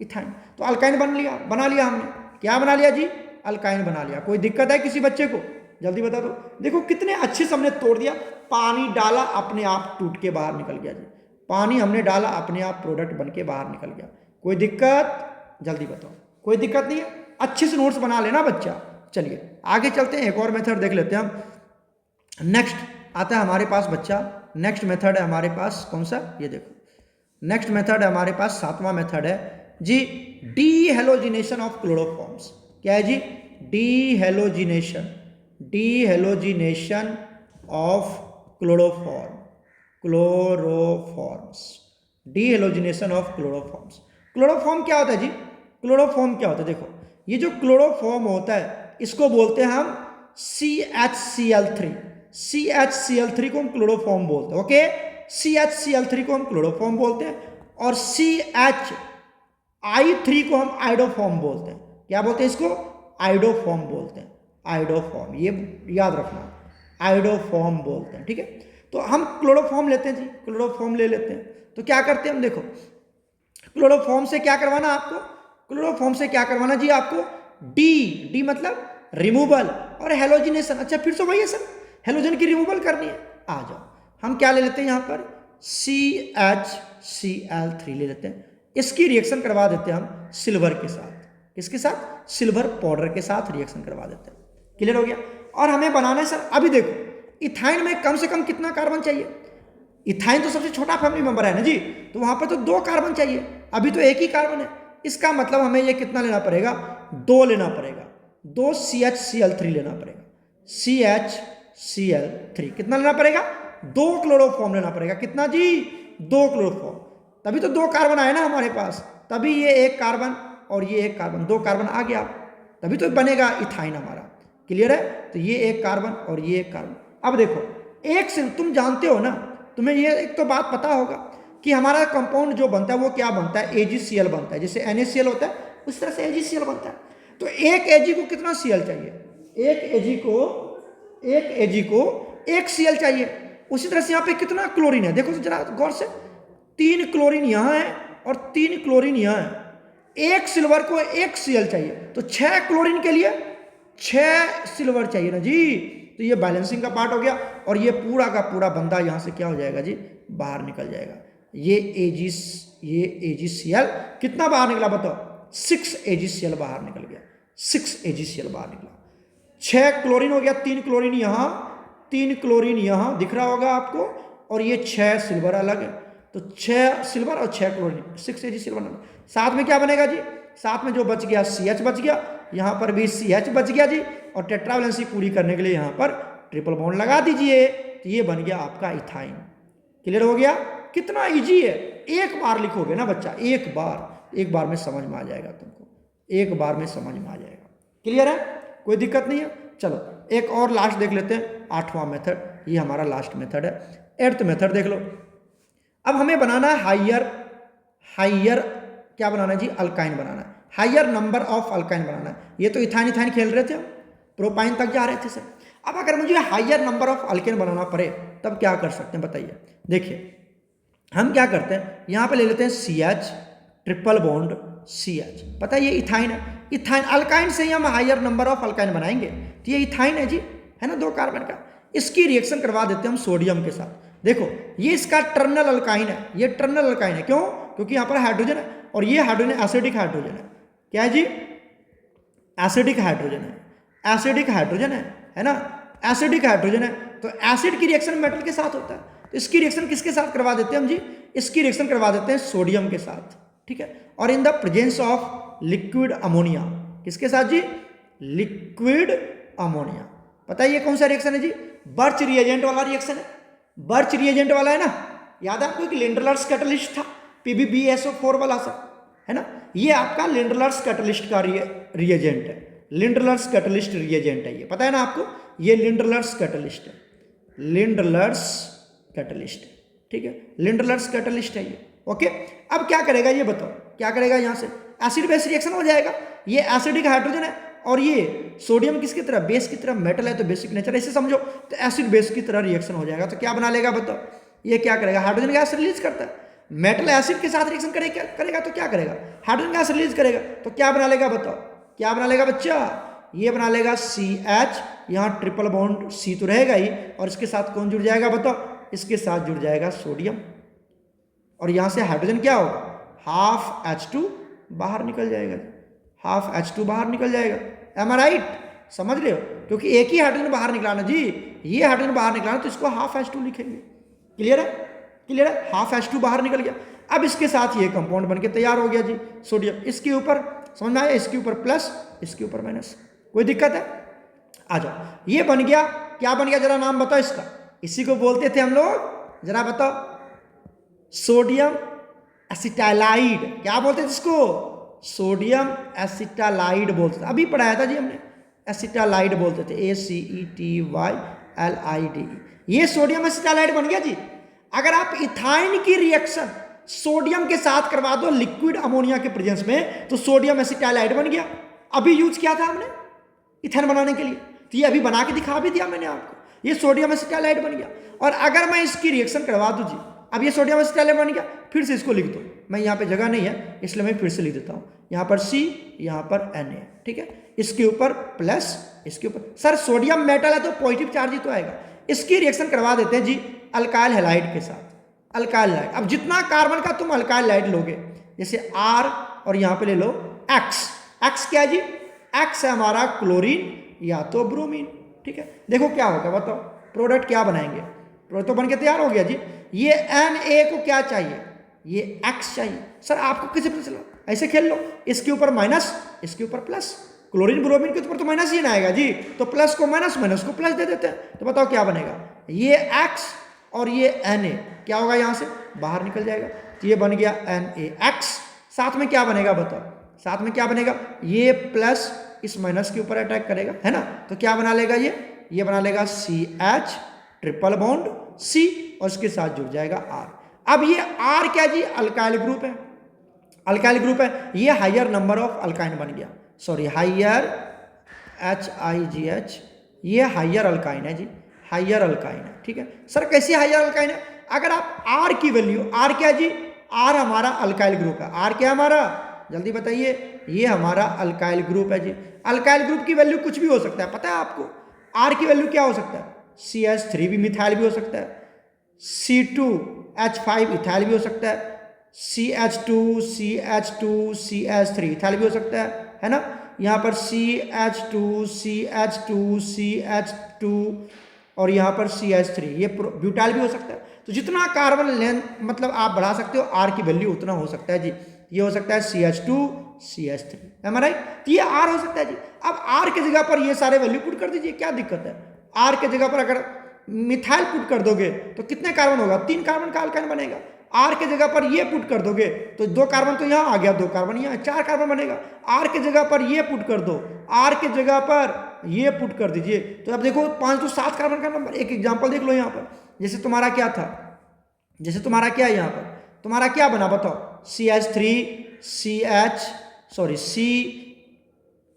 इथाइन। तो अल्काइन बना लिया हमने। क्या बना लिया जी, अल्काइन बना लिया। कोई दिक्कत है किसी बच्चे को? जल्दी बता दो। देखो कितने अच्छे से हमने तोड़ दिया। पानी डाला, अपने आप टूट के बाहर निकल गया जी। पानी हमने डाला, अपने आप प्रोडक्ट बन के बाहर निकल गया। कोई दिक्कत? जल्दी बताओ। कोई दिक्कत नहीं है? अच्छे से नोट्स बना लेना बच्चा। चलिए आगे चलते हैं, एक और मेथड देख लेते हैं हम। नेक्स्ट आता है हमारे पास बच्चा, नेक्स्ट मेथड है हमारे पास कौन सा, ये देखो। नेक्स्ट मेथड है हमारे पास, 7वां मेथड है जी, डीहेलोजिनेशन ऑफ क्लोरोफॉर्म्स। क्या है जी, डीहेलोजिनेशन ऑफ क्लोरोफॉर्म्स। डीहेलोजिनेशन ऑफ क्लोरोफॉर्म्स। क्लोरोफॉर्म क्या होता है जी, क्लोरोफॉर्म क्या होता है? देखो, ये जो क्लोरोफॉर्म होता है इसको बोलते हैं हम CHCl3। CHCl3 को हम क्लोरोफॉर्म बोलते हैं। ओके, CHCl3 को हम क्लोरोफॉर्म बोलते हैं, और CHI3 को हम आइडोफॉर्म बोलते हैं। क्या बोलते हैं इसको? आइडोफॉर्म बोलते हैं। आइडोफॉर्म, ये याद रखना, आइडोफॉर्म बोलते हैं। ठीक है, तो हम क्लोरोफॉर्म लेते हैं जी, क्लोरोफॉर्म ले लेते हैं। तो क्या करते हैं हम, देखो क्लोरोफॉर्म से क्या करवाना आपको, क्लोरोफॉर्म से क्या करवाना जी आपको, डी मतलब रिमूवल, और हेलोजिनेशन। अच्छा फिर से वही है सर, हेलोजन की रिमूवल करनी है। आ जाओ, हम क्या ले लेते हैं यहाँ पर, CHCl3 ले लेते हैं। इसकी रिएक्शन करवा देते हैं हम सिल्वर के साथ। किसके साथ? सिल्वर पाउडर के साथ रिएक्शन करवा देते हैं। क्लियर हो गया। और हमें बनाना है सर, अभी देखो इथाइन में कम से कम कितना कार्बन चाहिए, इथाइन तो सबसे छोटा फैमिली मेंबर है ना जी, तो वहां पर तो 2 कार्बन चाहिए, अभी तो एक ही कार्बन है। इसका मतलब हमें ये कितना लेना पड़ेगा, 2 लेना पड़ेगा, 2 CHCl3 लेना पड़ेगा। CHCl3 कितना लेना पड़ेगा, 2 क्लोरोफॉर्म लेना पड़ेगा। कितना जी, 2 क्लोरोफॉर्म। तभी तो 2 कार्बन आए ना हमारे पास, तभी ये 1 कार्बन और ये 1 कार्बन, 2 कार्बन आ गया, तभी तो बनेगा इथाइन हमारा। क्लियर है? तो ये 1 कार्बन और ये 1 कार्बन। अब देखो, एक से तुम जानते हो ना, तुम्हें ये एक तो बात पता होगा कि हमारा कंपाउंड जो बनता है वो क्या बनता है, AgCl बनता है। जैसे NaCl होता है उस तरह से AgCl बनता है। तो एक Ag को कितना Cl चाहिए, एक Ag को 1 Cl चाहिए। उसी तरह से यहाँ पे कितना क्लोरीन है, देखो जरा गौर से, 3 क्लोरीन यहाँ है और 3 क्लोरीन यहाँ है। 1 सिल्वर को 1 Cl चाहिए, तो 6 क्लोरीन के लिए 6 सिल्वर चाहिए ना जी। तो ये बैलेंसिंग का पार्ट हो गया, और ये पूरा का पूरा बंदा यहाँ से क्या हो जाएगा जी, बाहर निकल जाएगा। ये AgCl कितना बाहर निकला बताओ, 6 AgCl बाहर निकल गया, 6 AgCl बाहर निकला। 6 क्लोरीन हो गया, 3 क्लोरीन यहाँ, 3 क्लोरीन यहाँ दिख रहा होगा आपको, और ये 6 सिल्वर अलग है। तो 6 सिल्वर और 6 क्लोरीन, 6 AgCl बना। साथ में क्या बनेगा जी, साथ में जो बच गया CH बच गया, यहाँ पर भी CH बच गया जी, और टेट्रावैलेंसी पूरी करने के लिए यहाँ पर ट्रिपल बॉन्ड लगा दीजिए, तो ये बन गया आपका इथाइन। क्लियर हो गया? कितना इजी है, एक बार लिखोगे ना बच्चा, एक बार में समझ में आ जाएगा तुमको, एक बार में समझ में आ जाएगा। क्लियर है? कोई दिक्कत नहीं है। चलो एक और लास्ट देख लेते हैं, 8वां मेथड, ये हमारा लास्ट मेथड है। 8th मेथड देख लो। अब हमें बनाना है हाइयर क्या बनाना है जी, अल्काइन बनाना है, हाइयर नंबर ऑफ अल्काइन बनाना है। ये तो इथाइन खेल रहे थे हम, प्रोपाइन तक जा रहे थे सर। अब अगर मुझे हाइयर नंबर ऑफ अल्केन बनाना पड़े तब क्या कर सकते हैं बताइए। देखिए हम क्या करते हैं, यहाँ पे ले लेते हैं CH ट्रिपल बॉन्ड CH। पता है ये इथाइन है, इथाइन अल्काइन से ही हम हायर नंबर ऑफ अल्काइन बनाएंगे, तो ये इथाइन है जी, है ना, 2 कार्बन का। इसकी रिएक्शन करवा देते हैं हम सोडियम के साथ। देखो ये इसका टर्मिनल अल्काइन है, ये टर्मिनल अल्काइन है, क्यों? क्योंकि यहाँ पर हाइड्रोजन है और ये हाइड्रोजन एसिडिक हाइड्रोजन है। क्या है जी? एसिडिक हाइड्रोजन है, एसिडिक हाइड्रोजन है ना, एसिडिक हाइड्रोजन है। तो एसिड की रिएक्शन मेटल के साथ होता है, तो इसकी रिएक्शन किसके साथ करवा देते हैं हम जी? इसकी रिएक्शन करवा देते हैं सोडियम के साथ, ठीक है। और in the presence of liquid ammonia, किसके साथ जी? Liquid ammonia. पता है ये कौन सा रिएक्शन है जी? बर्च रिएजेंट वाला रिएक्शन है, बर्च रिएजेंट वाला है ना, याद है आपको एक लिंडलर्स कैटलिस्ट था PbBsO4 वाला सा, है ना, ये आपका लिंडलर्स कैटलिस्ट का रिएजेंट है, लिंडलर्स कैटलिस्ट रिएजेंट है ये, पता है ना आपको, ये लिंडलर्स कैटलिस्ट है, लिंडलर्स कैटलिस्ट, ठीक है, लिंडलर्स कैटलिस्ट है ये। ओके, अब क्या करेगा ये बताओ, क्या करेगा? यहाँ से एसिड बेस रिएक्शन हो जाएगा, ये एसिडिक हाइड्रोजन है और ये सोडियम किसकी तरह? बेस की तरह, मेटल है तो बेसिक नेचर, ऐसे समझो, तो एसिड बेस की तरह रिएक्शन हो जाएगा। तो क्या बना लेगा बताओ? ये क्या करेगा? हाइड्रोजन गैस रिलीज करता है, मेटल एसिड के साथ रिएक्शन करेगा तो क्या करेगा? हाइड्रोजन गैस रिलीज करेगा, तो क्या बना लेगा बताओ? क्या बना लेगा बच्चा? ये बना लेगा CH, यहाँ ट्रिपल बॉन्ड C तो रहेगा ही, और इसके साथ कौन जुड़ जाएगा बताओ? इसके साथ जुड़ जाएगा सोडियम, और यहाँ से हाइड्रोजन क्या होगा? हाफ H2 बाहर निकल जाएगा, हाफ H2 बाहर निकल जाएगा। एम आई राइट? समझ रहे हो? क्योंकि एक ही हाइड्रोजन बाहर निकलाना जी, ये हाइड्रोजन बाहर निकलाना, तो इसको हाफ H2 लिखेंगे। क्लियर है? क्लियर है? हाफ H2 बाहर निकल गया। अब इसके साथ ये कंपाउंड बनके तैयार हो गया जी, सोडियम। इसके ऊपर समझ में आया? इसके ऊपर प्लस, इसके ऊपर माइनस, कोई दिक्कत है? आ जाओ, ये बन गया, क्या बन गया जरा नाम बताओ इसका? इसी को बोलते थे हम लोग, जरा बताओ, सोडियम एसिटालाइड। क्या बोलते थे इसको? सोडियम एसिटालाइड बोलते थे, अभी पढ़ाया था जी हमने, एसिटालाइड बोलते थे, ACETYLIDE। ये सोडियम एसिटालाइड बन गया जी। अगर आप इथाइन की रिएक्शन सोडियम के साथ करवा दो लिक्विड अमोनिया के प्रेजेंस में, तो सोडियम एसिटालाइड बन गया। अभी यूज किया था हमने इथेन बनाने के लिए, तो ये अभी बना के दिखा भी दिया मैंने आपको, ये सोडियम एसिटालाइड बन गया। और अगर मैं इसकी रिएक्शन करवा दूं जी, अब ये सोडियम एसिटालाइड बन गया, फिर से इसको लिख दो, मैं यहाँ पे जगह नहीं है इसलिए मैं फिर से लिख देता हूँ, यहाँ पर C, यहाँ पर Na, ठीक है, इसके ऊपर प्लस, इसके ऊपर, सर सोडियम मेटल है तो पॉजिटिव चार्ज ही तो आएगा। इसकी रिएक्शन करवा देते हैं जी अल्काइल हैलाइड के साथ, अल्काइल हैलाइड। अब जितना कार्बन का तुम अल्काइल हैलाइड लोगे, जैसे R और यहाँ पे ले लो X, X क्या जी? X है हमारा क्लोरीन या तो ब्रोमीन, ठीक है। देखो क्या होगा बताओ, प्रोडक्ट क्या बनाएंगे? प्रोडक्ट तो बन के तैयार हो गया जी। ये Na को क्या चाहिए? ये X चाहिए। सर आपको किसे पता चला? ऐसे खेल लो, इसके ऊपर माइनस, इसके ऊपर प्लस, क्लोरीन ब्रोमीन के ऊपर तो माइनस ही ना आएगा जी, तो प्लस को माइनस, माइनस को प्लस दे देते हैं। तो बताओ क्या बनेगा? ये X और ये Na क्या होगा? यहाँ से बाहर निकल जाएगा, तो ये बन गया NaX। साथ में क्या बनेगा बताओ? साथ में क्या बनेगा? ये प्लस इस माइनस के ऊपर अटैक करेगा, है ना, तो क्या बना लेगा? ये बना लेगा CH ट्रिपल बॉन्ड C, और इसके साथ जुड़ जाएगा R। अब ये R क्या जी? अल्काइल ग्रुप है, अल्काइल ग्रुप है, ये हायर नंबर ऑफ अल्काइन बन गया, सॉरी हायर HIGH, ये हायर अल्काइन है जी, हायर अल्काइन है, ठीक है। सर कैसे हायर अल्काइन है? अगर आप R की वैल्यू, R क्या जी? R हमारा अल्काइल ग्रुप है, R क्या हमारा? जल्दी बताइए, ये हमारा अल्काइल ग्रुप है जी। अल्काइल ग्रुप की वैल्यू कुछ भी हो सकता है, पता है आपको? R की वैल्यू क्या हो सकता है? CH3 भी मिथाइल भी हो सकता है, C2H5 इथाइल भी हो सकता है, CH2 इथाइल भी हो सकता है ना। यहाँ पर CH2 और यहाँ पर CH3, ये ब्यूटाइल भी हो सकता है। तो जितना कार्बन लेंथ मतलब आप बढ़ा सकते हो, R की वैल्यू उतना हो सकता है जी। ये हो सकता है CH2 एम आई राइट? तो ये R हो सकता है जी। अब R की जगह पर ये सारे वैल्यू पुट कर दीजिए, क्या दिक्कत है? R की जगह पर अगर मिथाइल पुट कर दोगे तो कितने कार्बन होगा? 3 कार्बन का अल्काइन बनेगा। R के जगह पर ये पुट कर दोगे तो 2 कार्बन तो यहाँ आ गया, 2 कार्बन यहाँ, 4 कार्बन बनेगा। R के जगह पर ये पुट कर दो, R के जगह पर ये पुट कर दीजिए, तो अब देखो 5 तो 7 कार्बन का नंबर। एक एग्जांपल देख लो यहाँ पर, जैसे तुम्हारा क्या था, जैसे तुम्हारा क्या है यहाँ पर, तुम्हारा क्या बना बताओ? C,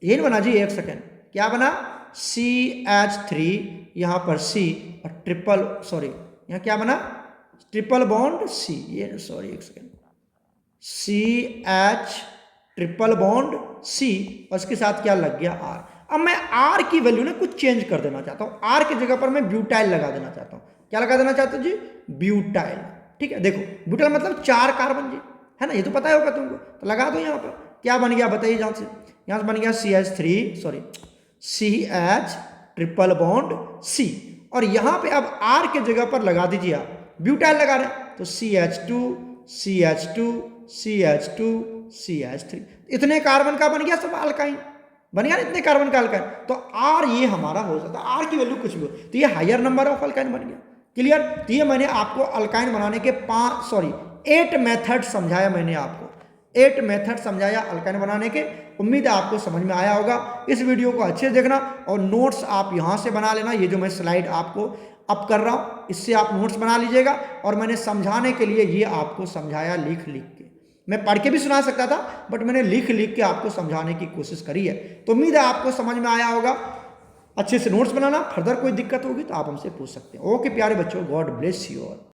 ये नहीं बना जी, एक सेकेंड, क्या बना? CH3 यहाँ पर C और यहाँ क्या बना? ट्रिपल बॉन्ड सी, ये सॉरी एक second, CH triple bond C और इसके साथ क्या लग गया R। अब मैं R की वैल्यू ना कुछ चेंज कर देना चाहता हूँ, R की जगह पर मैं ब्यूटाइल लगा देना चाहता हूँ। क्या लगा देना चाहता हूँ जी? ब्यूटाइल। ठीक है, देखो ब्यूटाइल मतलब 4 कार्बन जी, है ना, ये तो पता ही होगा तुमको, तो लगा दो यहाँ पर। क्या बन गया बताइए, यहाँ से बन गया CH ट्रिपल बॉन्ड C, और यहाँ पे अब R के जगह पर लगा दीजिए आप, ब्यूटाइल लगा रहे हैं तो CH2 इतने कार्बन का बन गया सब अल्काइन, बन गया ना इतने कार्बन का अल्काइन। तो R ये हमारा हो सकता है, R की वैल्यू कुछ भी हो, तो ये हायर नंबर ऑफ अल्काइन बन गया। क्लियर? तो ये मैंने आपको अल्काइन बनाने के 8 मेथड समझाया, मैंने आपको 8 मेथड समझाया अल्काइन बनाने के। उम्मीद है आपको समझ में आया होगा। इस वीडियो को अच्छे से देखना और नोट्स आप यहाँ से बना लेना, ये जो मैं स्लाइड आपको अप कर रहा हूँ इससे आप नोट्स बना लीजिएगा। और मैंने समझाने के लिए ये आपको समझाया लिख लिख के, मैं पढ़ के भी सुना सकता था बट मैंने लिख लिख के आपको समझाने की कोशिश करी है। तो उम्मीद है आपको समझ में आया होगा। अच्छे से नोट्स बनाना, फर्दर कोई दिक्कत होगी तो आप हमसे पूछ सकते हैं। ओके प्यारे बच्चों, गॉड ब्लेस यू ऑल।